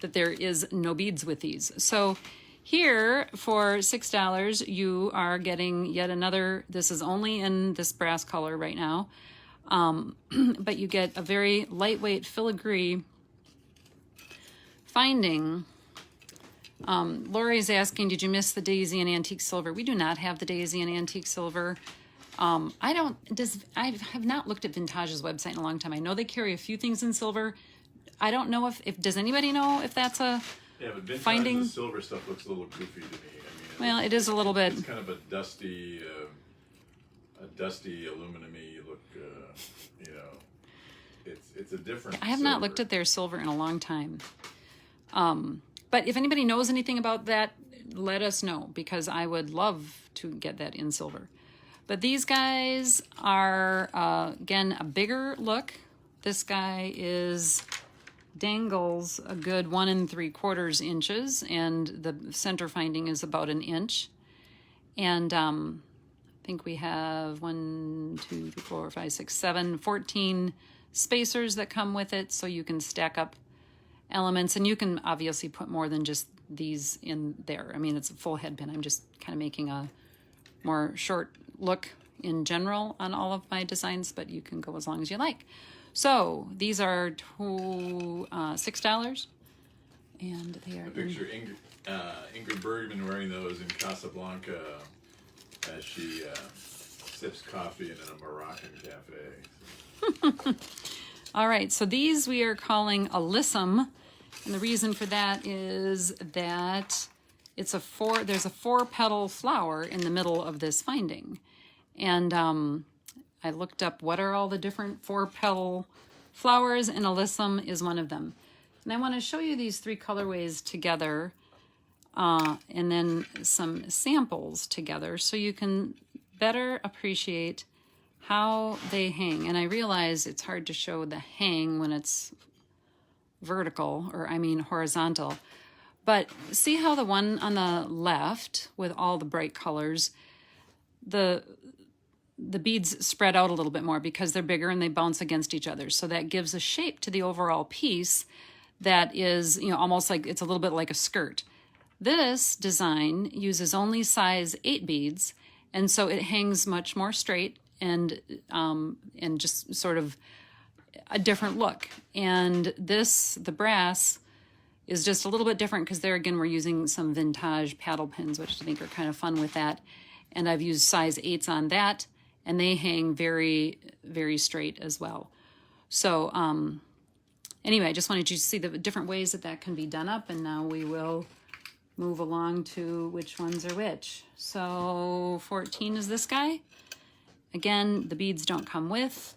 Speaker 1: that there is no beads with these. So here for $6, you are getting yet another. This is only in this brass color right now, but you get a very lightweight filigree finding. Lori's asking, did you miss the daisy and antique silver? We do not have the daisy and antique silver. I have not looked at Vintage's website in a long time. I know they carry a few things in silver. I don't know if does anybody know if that's a
Speaker 2: but Vintage's
Speaker 1: finding?
Speaker 2: silver stuff looks a little goofy to me.
Speaker 1: Well, it is a little bit.
Speaker 2: It's kind of a dusty aluminum-y look. It's a different.
Speaker 1: I have not looked at their silver in a long time. But if anybody knows anything about that, let us know, because I would love to get that in silver. But these guys are, again, a bigger look. This guy dangles a good 1 3/4 inches, and the center finding is about 1 inch. And I think we have 1, 2, 3, 4, 5, 6, 7, 14 spacers that come with it, so you can stack up elements, and you can obviously put more than just these in there. I mean, it's a full head pin. I'm just kind of making a more short look in general on all of my designs, but you can go as long as you like. So these are $6, and they are.
Speaker 2: I picture Ingrid Bergman wearing those in Casablanca as she sips coffee in a Moroccan cafe.
Speaker 1: All right, so these we are calling Alyssum, and the reason for that is that there's a 4-petal flower in the middle of this finding. And I looked up what are all the different 4-petal flowers, and Alyssum is one of them. And I want to show you these 3 colorways together, and then some samples together, so you can better appreciate how they hang. And I realize it's hard to show the hang when it's vertical, or I mean horizontal. But see how the one on the left with all the bright colors, the beads spread out a little bit more because they're bigger and they bounce against each other. So that gives a shape to the overall piece that is, almost like it's a little bit like a skirt. This design uses only size 8 beads, and so it hangs much more straight and just sort of a different look. And the brass is just a little bit different because there again we're using some vintage paddle pins, which I think are kind of fun with that. And I've used size 8s on that, and they hang very, very straight as well. So anyway, I just wanted you to see the different ways that can be done up, and now we will move along to which ones are which. So 14 is this guy. Again, the beads don't come with,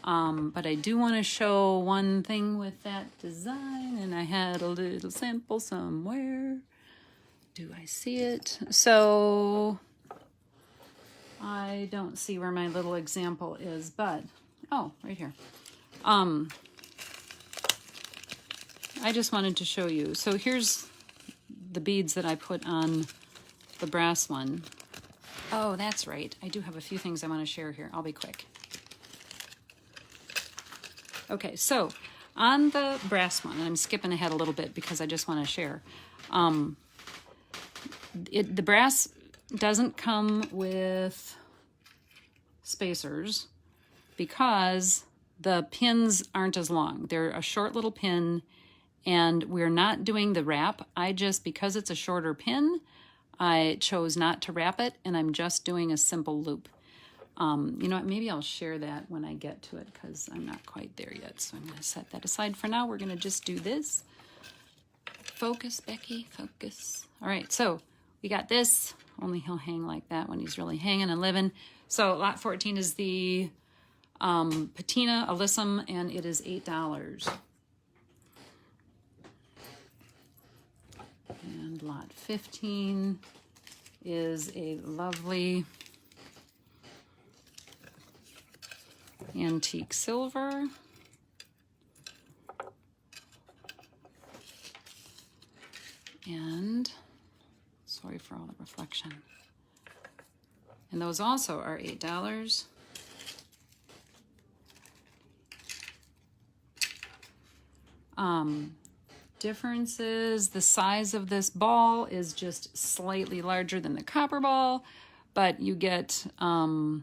Speaker 1: but I do want to show one thing with that design, and I had a little sample somewhere. Do I see it? So I don't see where my little example is, but, oh, right here. I just wanted to show you. So here's the beads that I put on the brass one. Oh, that's right. I do have a few things I want to share here. I'll be quick. Okay, so on the brass one, and I'm skipping ahead a little bit because I just want to share. The brass doesn't come with spacers because the pins aren't as long. They're a short little pin, and we're not doing the wrap. Because it's a shorter pin, I chose not to wrap it, and I'm just doing a simple loop. You know what, maybe I'll share that when I get to it because I'm not quite there yet. So I'm going to set that aside for now. We're going to just do this. Focus, Becky, focus. All right, so we got this. Only he'll hang like that when he's really hanging and living. So lot 14 is the patina alyssum, and it is $8. And lot 15 is a lovely antique silver. And sorry for all the reflection. And those also are $8. Difference is the size of this ball is just slightly larger than the copper ball, but you get 8, 9,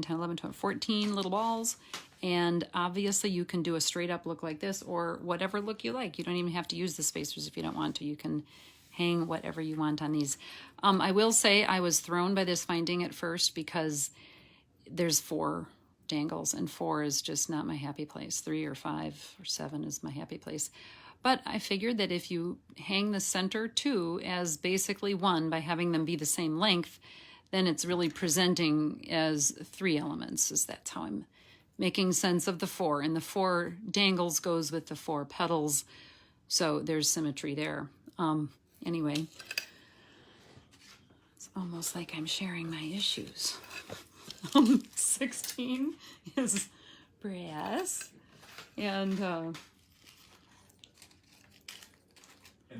Speaker 1: 10, 11, 12, 14 little balls. And obviously you can do a straight up look like this or whatever look you like. You don't even have to use the spacers if you don't want to. You can hang whatever you want on these. I will say I was thrown by this finding at first because there's 4 dangles and 4 is just not my happy place. 3 or 5 or 7 is my happy place. But I figured that if you hang the center 2 as basically 1 by having them be the same length, then it's really presenting as 3 elements. That's how I'm making sense of the 4. And the 4 dangles goes with the 4 petals. So there's symmetry there. Anyway, it's almost like I'm sharing my issues. 16 is brass. And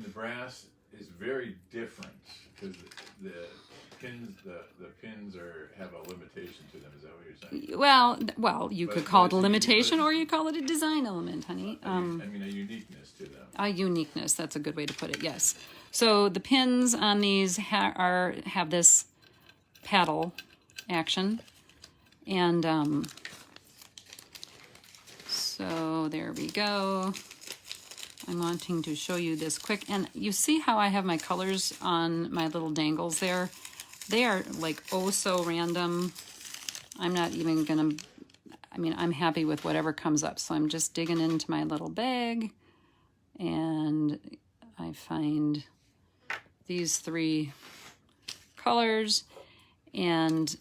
Speaker 2: the brass is very different because the pins have a limitation to them. Is that what you're saying?
Speaker 1: Well, you could call it a limitation, or you call it a design element, honey.
Speaker 2: I mean, a uniqueness to them.
Speaker 1: A uniqueness. That's a good way to put it. Yes. So the pins on these have this paddle action, and so there we go. I'm wanting to show you this quick, and you see how I have my colors on my little dangles there? They are like oh so random. I'm not even gonna, I'm happy with whatever comes up. So I'm just digging into my little bag, and I find these 3 colors, and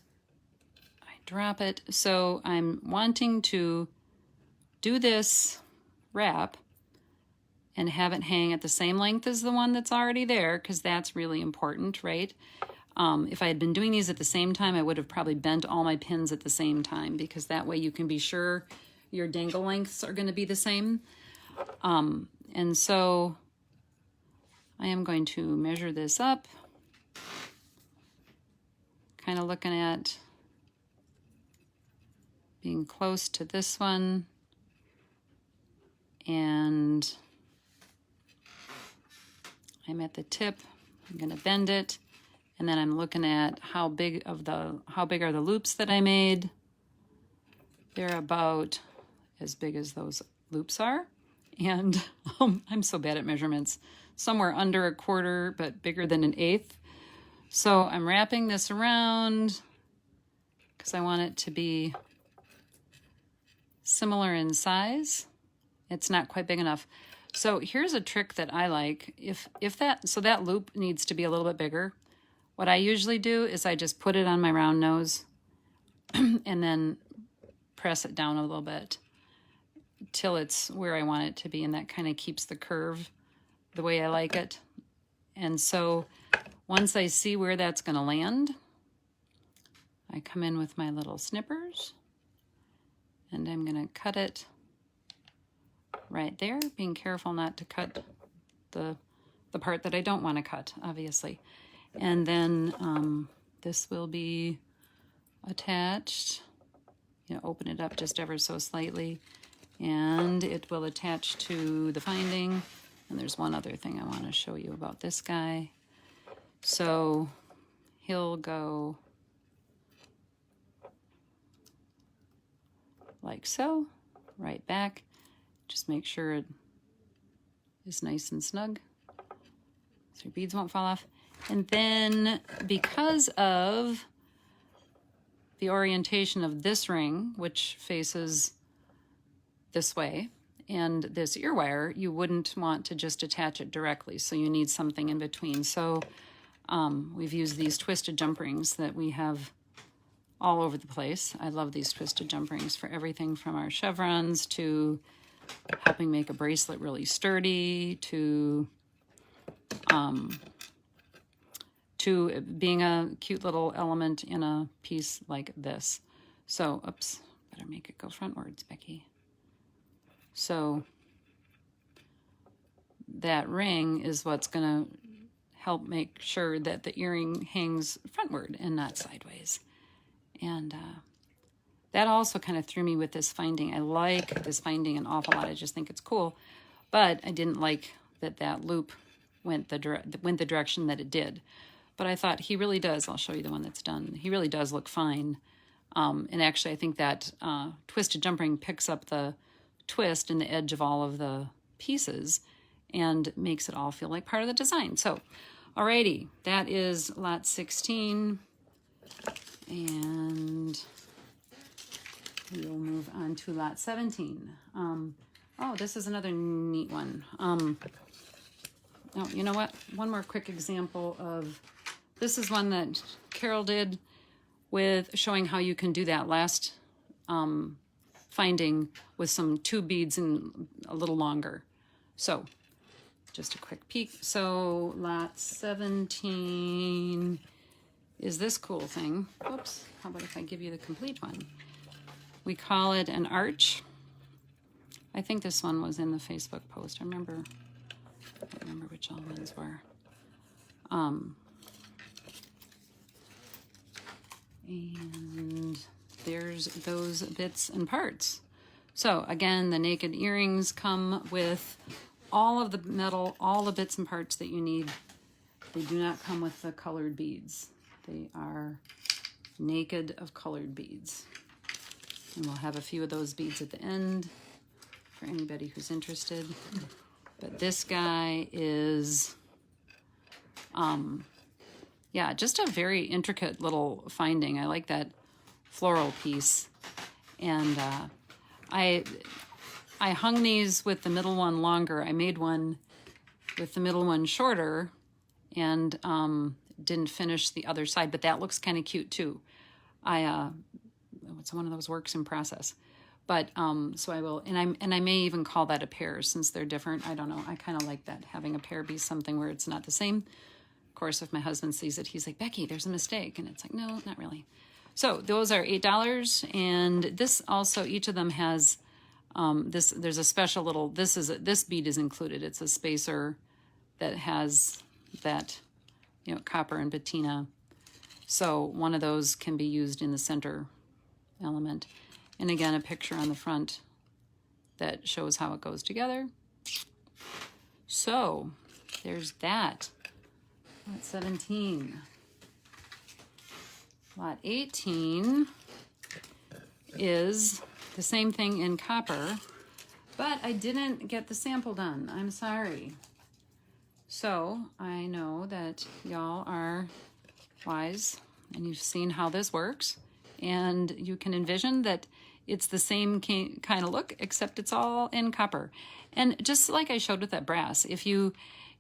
Speaker 1: I drop it. So I'm wanting to do this wrap and have it hang at the same length as the one that's already there, because that's really important, right? If I had been doing these at the same time, I would have probably bent all my pins at the same time, because that way you can be sure your dangle lengths are going to be the same. And so I am going to measure this up, kind of looking at being close to this one, and I'm at the tip. I'm going to bend it, and then I'm looking at how big are the loops that I made. They're about as big as those loops are, and I'm so bad at measurements. Somewhere under 1/4, but bigger than 1/8. So I'm wrapping this around because I want it to be similar in size. It's not quite big enough. So here's a trick that I like. So that loop needs to be a little bit bigger. What I usually do is I just put it on my round nose and then press it down a little bit till it's where I want it to be, and that kind of keeps the curve the way I like it. And so once I see where that's going to land, I come in with my little snippers, and I'm going to cut it right there, being careful not to cut the part that I don't want to cut, obviously. And then this will be attached. Open it up just ever so slightly, and it will attach to the finding. And there's one other thing I want to show you about this guy. So he'll go like so, right back. Just make sure it is nice and snug so your beads won't fall off. And then because of the orientation of this ring, which faces this way, and this ear wire, you wouldn't want to just attach it directly, so you need something in between. So we've used these twisted jump rings that we have all over the place. I love these twisted jump rings for everything from our chevrons to helping make a bracelet really sturdy to being a cute little element in a piece like this. So, oops, better make it go frontwards, Becky. So that ring is what's going to help make sure that the earring hangs frontward and not sideways. And that also kind of threw me with this finding. I like this finding an awful lot. I just think it's cool. But I didn't like that loop went the direction that it did. But I thought he really does. I'll show you the one that's done. He really does look fine. And actually, I think that twisted jump ring picks up the twist in the edge of all of the pieces and makes it all feel like part of the design. So, alrighty, that is lot 16. And we'll move on to lot 17. Oh, this is another neat one. Oh, you know what? One more quick example of, this is one that Carol did with showing how you can do that last finding with some 2 beads and a little longer. So just a quick peek. So lot 17 is this cool thing. Whoops, how about if I give you the complete one? We call it an arch. I think this one was in the Facebook post. I don't remember which all ones were. And there's those bits and parts. So again, the naked earrings come with all of the metal, all the bits and parts that you need. They do not come with the colored beads. They are naked of colored beads. And we'll have a few of those beads at the end for anybody who's interested. But this guy is, yeah, just a very intricate little finding. I like that floral piece. And I hung these with the middle one longer. I made one with the middle one shorter and didn't finish the other side, but that looks kind of cute too. It's one of those works in process. But so I will, and I may even call that a pair since they're different. I don't know. I kind of like that, having a pair be something where it's not the same. Of course, if my husband sees it, he's like, Becky, there's a mistake. And it's like, no, not really. So those are $8. And this also, each of them has there's a special little, this bead is included. It's a spacer that has that, copper and patina. So one of those can be used in the center element. And again, a picture on the front that shows how it goes together. So there's that. Lot 17. Lot 18 is the same thing in copper, but I didn't get the sample done. I'm sorry. So I know that y'all are wise and you've seen how this works, and you can envision that it's the same kind of look, except it's all in copper. And just like I showed with that brass, if you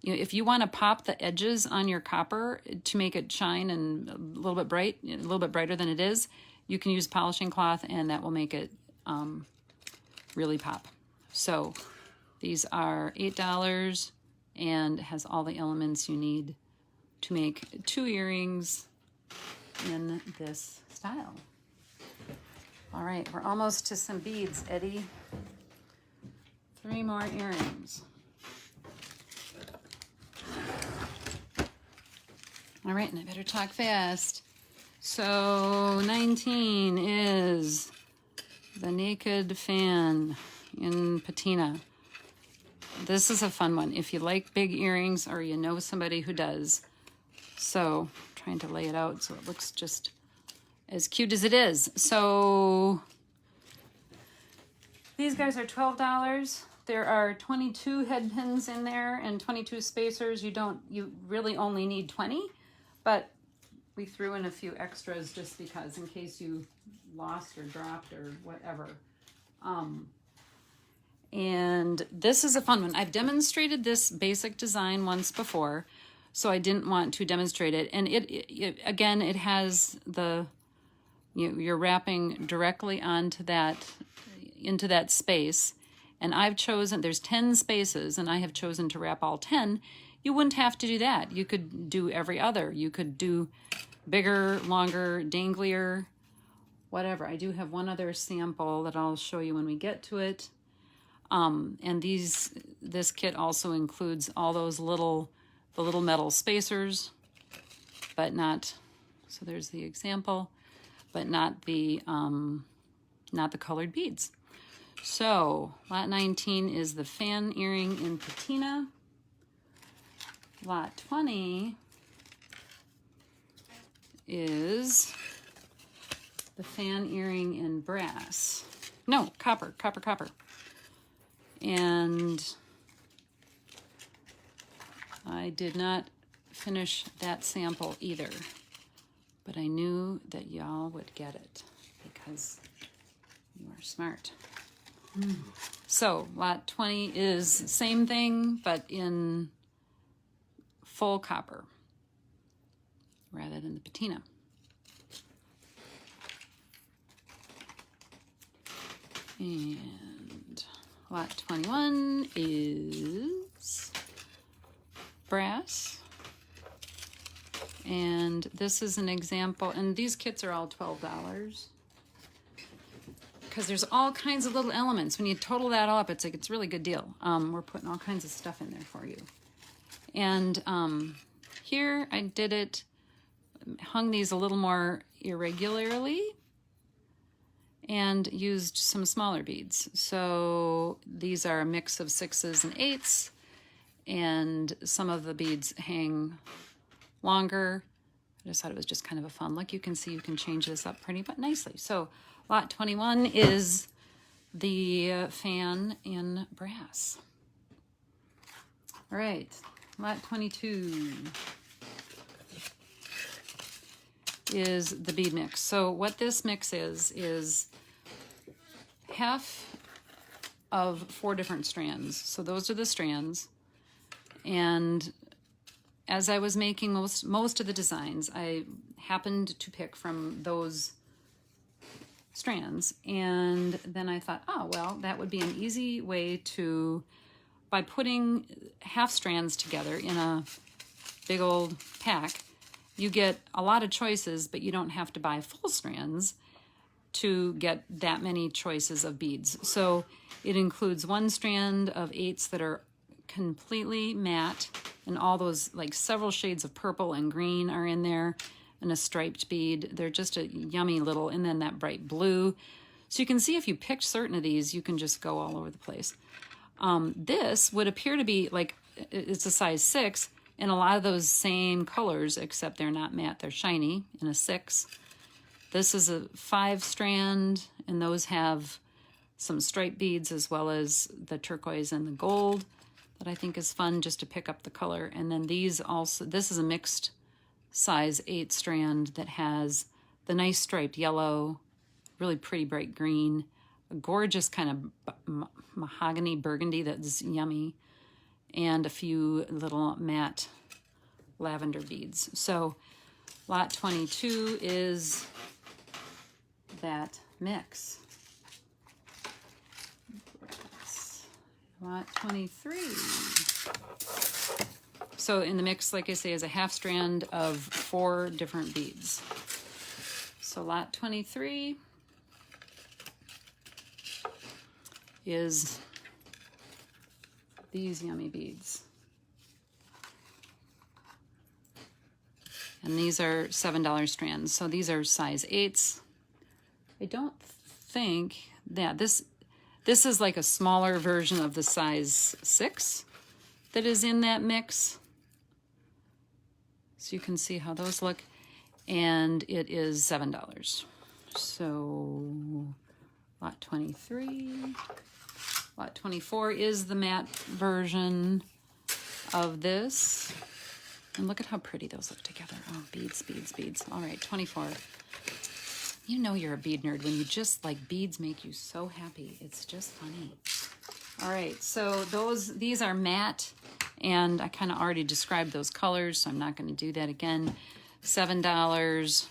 Speaker 1: want to pop the edges on your copper to make it shine and a little bit bright, a little bit brighter than it is, you can use polishing cloth, and that will make it really pop. So these are $8 and has all the elements you need to make 2 earrings in this style. All right, we're almost to some beads, Eddie. 3 more earrings. All right, and I better talk fast. So 19 is the Naked Fan in patina. This is a fun one if you like big earrings or you know somebody who does. So trying to lay it out so it looks just as cute as it is. So these guys are $12. There are 22 head pins in there and 22 spacers. You really only need 20, but we threw in a few extras just because in case you lost or dropped or whatever. And this is a fun one. I've demonstrated this basic design once before, so I didn't want to demonstrate it. And it again, it has you're wrapping directly onto into that space. And I've chosen, there's 10 spaces, and I have chosen to wrap all 10. You wouldn't have to do that. You could do every other. You could do bigger, longer, danglier, whatever. I do have one other sample that I'll show you when we get to it. And this kit also includes all those the little metal spacers, but not, so there's the example, but not the colored beads. So lot 19 is the fan earring in patina. Lot 20 is the fan earring in brass. No, copper. And I did not finish that sample either, but I knew that y'all would get it because you are smart. So lot 20 is same thing, but in full copper rather than the patina. And lot 21 is brass. And this is an example, and these kits are all $12. Because there's all kinds of little elements. When you total that all up, it's a really good deal. We're putting all kinds of stuff in there for you. And here I did it, hung these a little more irregularly and used some smaller beads. So these are a mix of 6s and 8s, and some of the beads hang longer. I just thought it was just kind of a fun look. You can see you can change this up pretty but nicely. So lot 21 is the fan in brass. All right, lot 22 is the bead mix. So what this mix is half of 4 different strands. So those are the strands. And as I was making most of the designs, I happened to pick from those strands, and then I thought, oh well, that would be an easy way to, by putting half strands together in a big old pack, you get a lot of choices, but you don't have to buy full strands to get that many choices of beads. So it includes 1 strand of 8s that are completely matte, and all those, like, several shades of purple and green are in there, and a striped bead. They're just a yummy little, and then that bright blue. So you can see if you picked certain of these, you can just go all over the place. This would appear to be like, it's a size 6, and a lot of those same colors, except they're not matte, they're shiny in a 6. This is a 5 strand, and those have some striped beads as well as the turquoise and the gold that I think is fun just to pick up the color. And then these also, this is a mixed size 8 strand that has the nice striped yellow, really pretty bright green, a gorgeous kind of mahogany burgundy that's yummy, and a few little matte lavender beads. So lot 22 is that mix. Lot 23. So in the mix, like I say, is a half strand of 4 different beads. So lot 23 is these yummy beads. And these are $7 strands. So these are size 8s. I don't think that this is like a smaller version of the size 6 that is in that mix. So you can see how those look. And it is $7. So lot 23. Lot 24 is the matte version of this. And look at how pretty those look together. Oh, beads, beads, beads. All right, 24. You know you're a bead nerd when you just, like, beads make you so happy. It's just funny. All right, so these are matte, and I kind of already described those colors, so I'm not going to do that again. $7,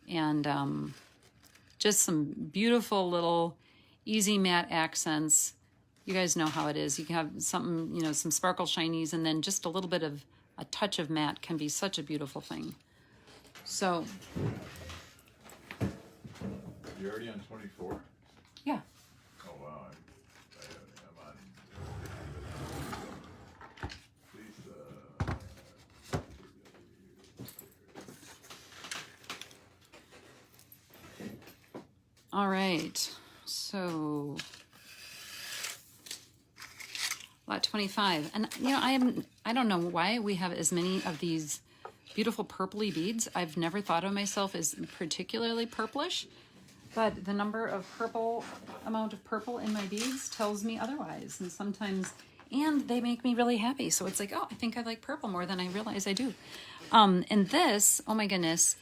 Speaker 1: and just some beautiful little easy matte accents. You guys know how it is. You can have something, you know, some sparkle shinies, and then just a little bit of a touch of matte can be such a beautiful thing. So
Speaker 2: You're already on 24?
Speaker 1: yeah.
Speaker 2: Oh, wow. I'm on. Please,
Speaker 1: All right, so lot 25, and you know, I don't know why we have as many of these beautiful purpley beads. I've never thought of myself as particularly purplish, but the amount of purple in my beads tells me otherwise, and sometimes, and they make me really happy. So it's like, oh, I think I like purple more than I realize I do. And this, oh my goodness,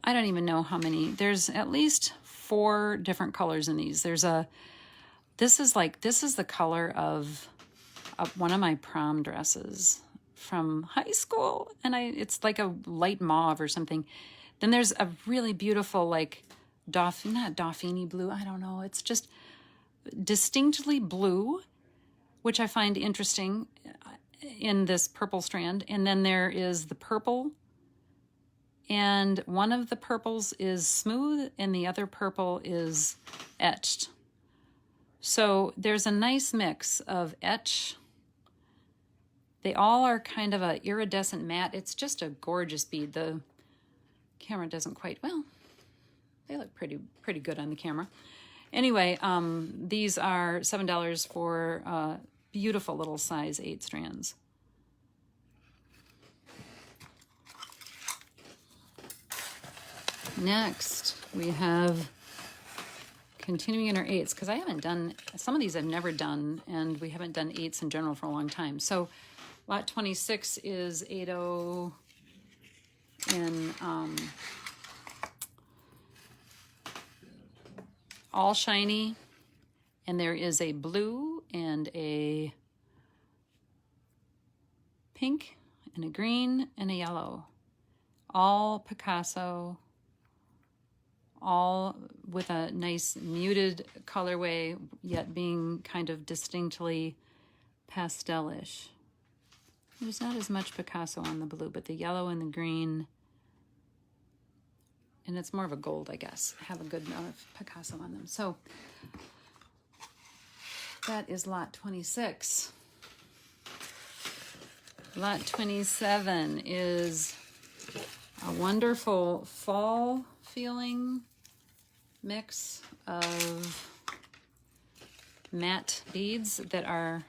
Speaker 1: I don't even know how many. There's at least 4 different colors in these. This is the color of one of my prom dresses from high school, and it's like a light mauve or something. Then there's a really beautiful, like, not Dauphiny blue, I don't know, it's just distinctly blue, which I find interesting in this purple strand. And then there is the purple, and one of the purples is smooth and the other purple is etched. So there's a nice mix of etch. They all are kind of a iridescent matte. It's just a gorgeous bead. The camera doesn't quite, well, they look pretty good on the camera. Anyway, these are $7 for beautiful little size 8 strands. Next, we have continuing in our 8s, because I haven't done, some of these I've never done, and we haven't done 8s in general for a long time. So lot 26 is 80 in all shiny, and there is a blue and a pink and a green and a yellow, all Picasso, all with a nice muted colorway, yet being kind of distinctly pastelish. There's not as much Picasso on the blue, but the yellow and the green, and it's more of a gold, I guess, have a good amount of Picasso on them. So that is lot 26. Lot 27 is a wonderful fall feeling mix of matte beads that are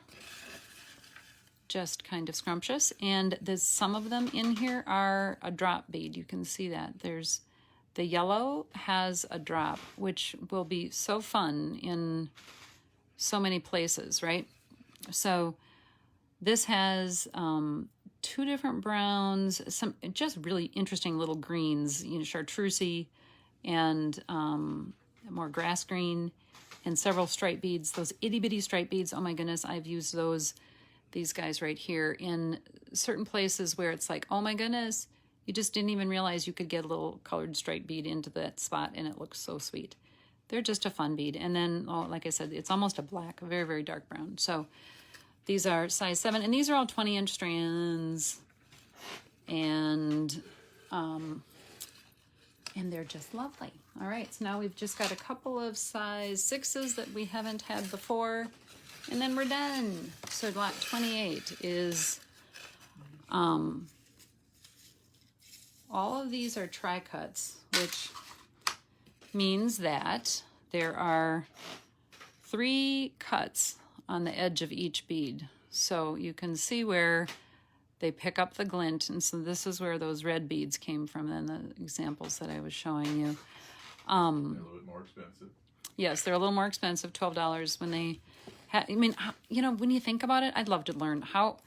Speaker 1: just kind of scrumptious, and there's some of them in here are a drop bead. You can see that there's the yellow has a drop, which will be so fun in so many places, right? So this has 2 different browns, some just really interesting little greens, you know, chartreusey and more grass green, and several stripe beads, those itty bitty stripe beads. Oh my goodness, I've used these guys right here in certain places where it's like, oh my goodness, you just didn't even realize you could get a little colored stripe bead into that spot, and it looks so sweet. They're just a fun bead. And then, oh, like I said, it's almost a black, a very, very dark brown. So these are size 7, and these are all 20-inch strands, and they're just lovely. All right, so now we've just got a couple of size 6s that we haven't had before, and then we're done. So lot 28 is all of these are tri-cuts, which means that there are 3 cuts on the edge of each bead. So you can see where they pick up the glint, and so this is where those red beads came from in the examples that I was showing you.
Speaker 2: They're a little bit more expensive.
Speaker 1: Yes, they're a little more expensive, $12 when they I mean, you know, when you think about it, I'd love to learn how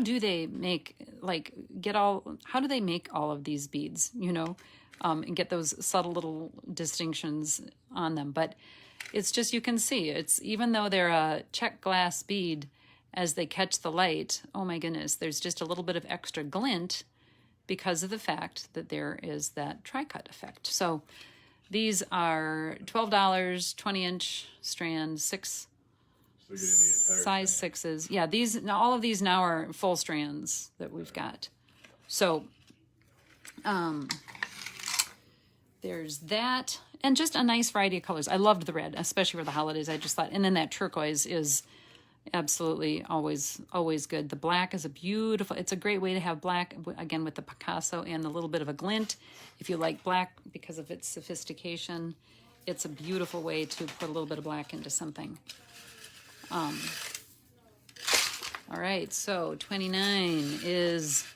Speaker 1: do they make, like, how do they make all of these beads, you know, and get those subtle little distinctions on them. But it's just, you can see, it's, even though they're a check glass bead, as they catch the light, oh my goodness, there's just a little bit of extra glint because of the fact that there is that tri-cut effect. So these are $12, 20-inch strand, 6
Speaker 2: So getting the entire
Speaker 1: size
Speaker 2: thing.
Speaker 1: 6s. Yeah, these, now all of these now are full strands that we've got. So there's that, and just a nice variety of colors. I loved the red, especially for the holidays. I just thought, and then that turquoise is absolutely always good. The black is a beautiful, it's a great way to have black, again, with the Picasso and a little bit of a glint. If you like black because of its sophistication, it's a beautiful way to put a little bit of black into something. All right, so 29 is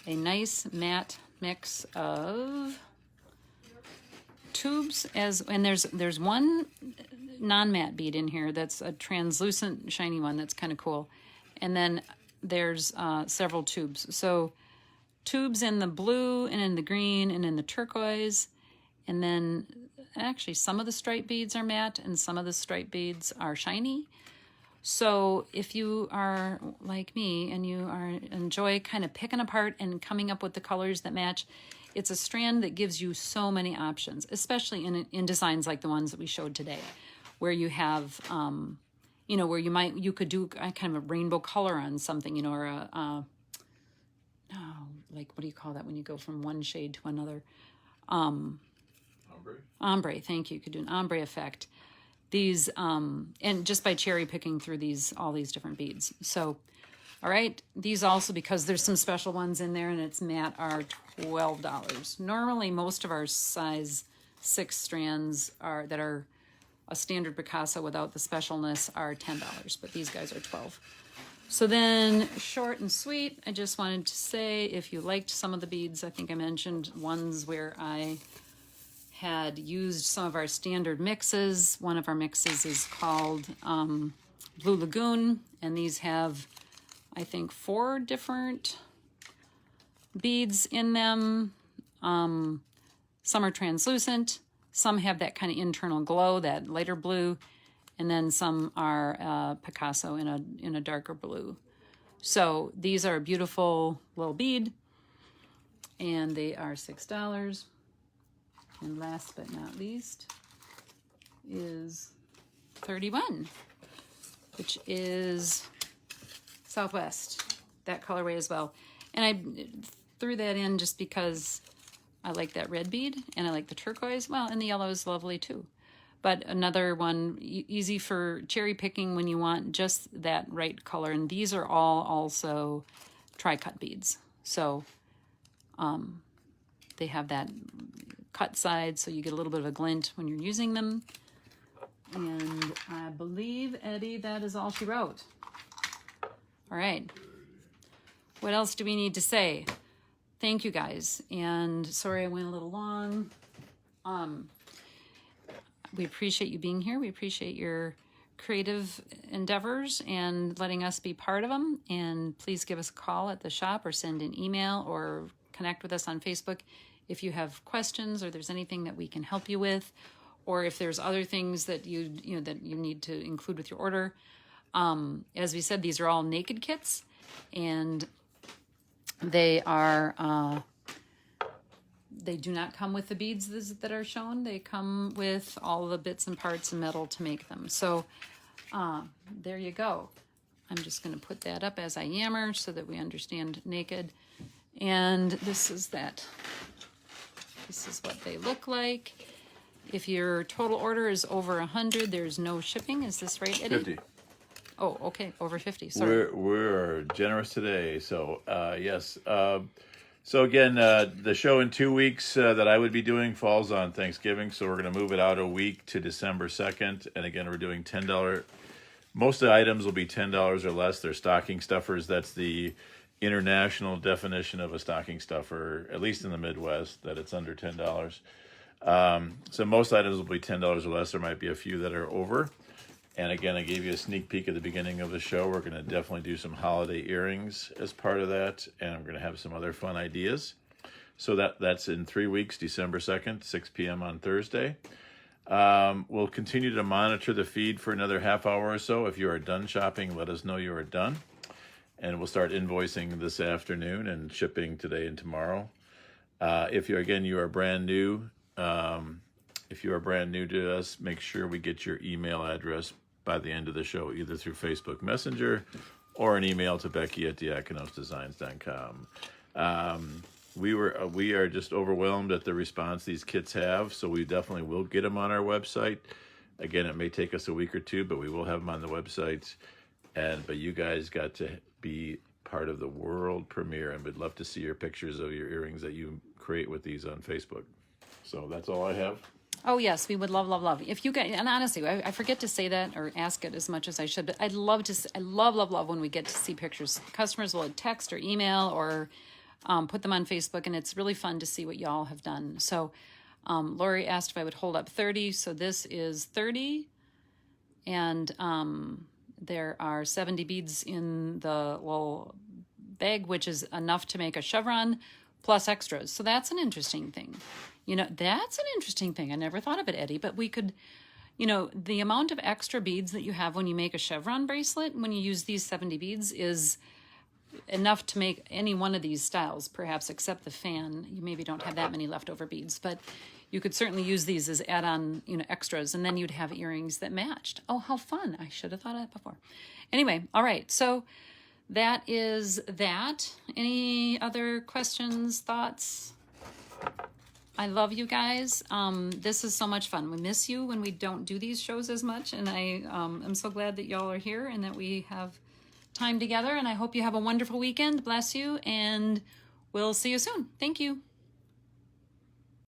Speaker 1: a nice matte mix of tubes, and there's one non-matte bead in here that's a translucent shiny one that's kind of cool, and then there's several tubes. So tubes in the blue and in the green and in the turquoise, and then actually some of the stripe beads are matte and some of the stripe beads are shiny. So if you are like me and you enjoy kind of picking apart and coming up with the colors that match, it's a strand that gives you so many options, especially in designs like the ones that we showed today, where you have, you know, where you could do a kind of a rainbow color on something, you know, or like, what do you call that when you go from one shade to another? Ombre, thank you. You could do an ombre effect. These, and just by cherry picking through all these different beads. So, all right, these also, because there's some special ones in there and it's matte, are $12. Normally, most of our size 6 strands that are a standard Picasso without the specialness are $10, but these guys are $12. So then, short and sweet, I just wanted to say, if you liked some of the beads, I think I mentioned ones where I had used some of our standard mixes. One of our mixes is called Blue Lagoon, and these have, I think, 4 different beads in them. Some are translucent, some have that kind of internal glow, that lighter blue, and then some are Picasso in a darker blue. So these are a beautiful little bead, and they are $6. And last but not least is 31, which is Southwest, that colorway as well. And I threw that in just because I like that red bead and I like the turquoise. Well, and the yellow is lovely too. But another one, easy for cherry picking when you want just that right color. And these are all also tri-cut beads. So they have that cut side, so you get a little bit of a glint when you're using them. And I believe, Eddie, that is all she wrote. All right. What else do we need to say? Thank you, guys. And sorry I went a little long. We appreciate you being here. We appreciate your creative endeavors and letting us be part of them. And please give us a call at the shop or send an email or connect with us on Facebook if you have questions or there's anything that we can help you with, or if there's other things that you need to include with your order. As we said, these are all naked kits, and they are they do not come with the beads that are shown. They come with all the bits and parts and metal to make them. So there you go. I'm just going to put that up as I yammer so that we understand naked. And this is that. This is what they look like. If your total order is over 100, there's no shipping. Is this right, Eddie?
Speaker 2: 50.
Speaker 1: Oh, okay, over 50. Sorry.
Speaker 2: We're generous today, so yes. So again, the show in 2 weeks that I would be doing falls on Thanksgiving, so we're going to move it out a week to December 2nd. And again, we're doing $10. Most of the items will be $10 or less. They're stocking stuffers. That's the international definition of a stocking stuffer, at least in the Midwest, that it's under $10. So most items will be $10 or less. There might be a few that are over. And again, I gave you a sneak peek at the beginning of the show. We're going to definitely do some holiday earrings as part of that, and I'm going to have some other fun ideas. So that's in 3 weeks, December 2nd, 6 p.m. on Thursday. We'll continue to monitor the feed for another half hour or so. If you are done shopping, let us know you are done. And we'll start invoicing this afternoon and shipping today and tomorrow. If you are brand new, if you are brand new to us, make sure we get your email address by the end of the show, either through Facebook Messenger or an email to Becky@diakonosdesigns.com. We are just overwhelmed at the response these kits have, so we definitely will get them on our website. Again, it may take us a week or two, but we will have them on the website. But you guys got to be part of the world premiere, and we'd love to see your pictures of your earrings that you create with these on Facebook. So that's all I have.
Speaker 1: Oh yes, we would love. If you guys, and honestly, I forget to say that or ask it as much as I should, but I love when we get to see pictures. Customers will text or email or put them on Facebook, and it's really fun to see what y'all have done. So Lori asked if I would hold up 30, so this is 30, and there are 70 beads in the little bag, which is enough to make a chevron plus extras. So that's an interesting thing. That's an interesting thing. I never thought of it, Eddie, but we could, the amount of extra beads that you have when you make a chevron bracelet, when you use these 70 beads, is enough to make any one of these styles, perhaps except the fan. You maybe don't have that many leftover beads, but you could certainly use these as add-on, extras, and then you'd have earrings that matched. Oh, how fun. I should have thought of that before. Anyway, all right, so that is that. Any other questions, thoughts? I love you guys. This is so much fun. We miss you when we don't do these shows as much, and I am so glad that y'all are here and that we have time together, and I hope you have a wonderful weekend. Bless you, and we'll see you soon. Thank you.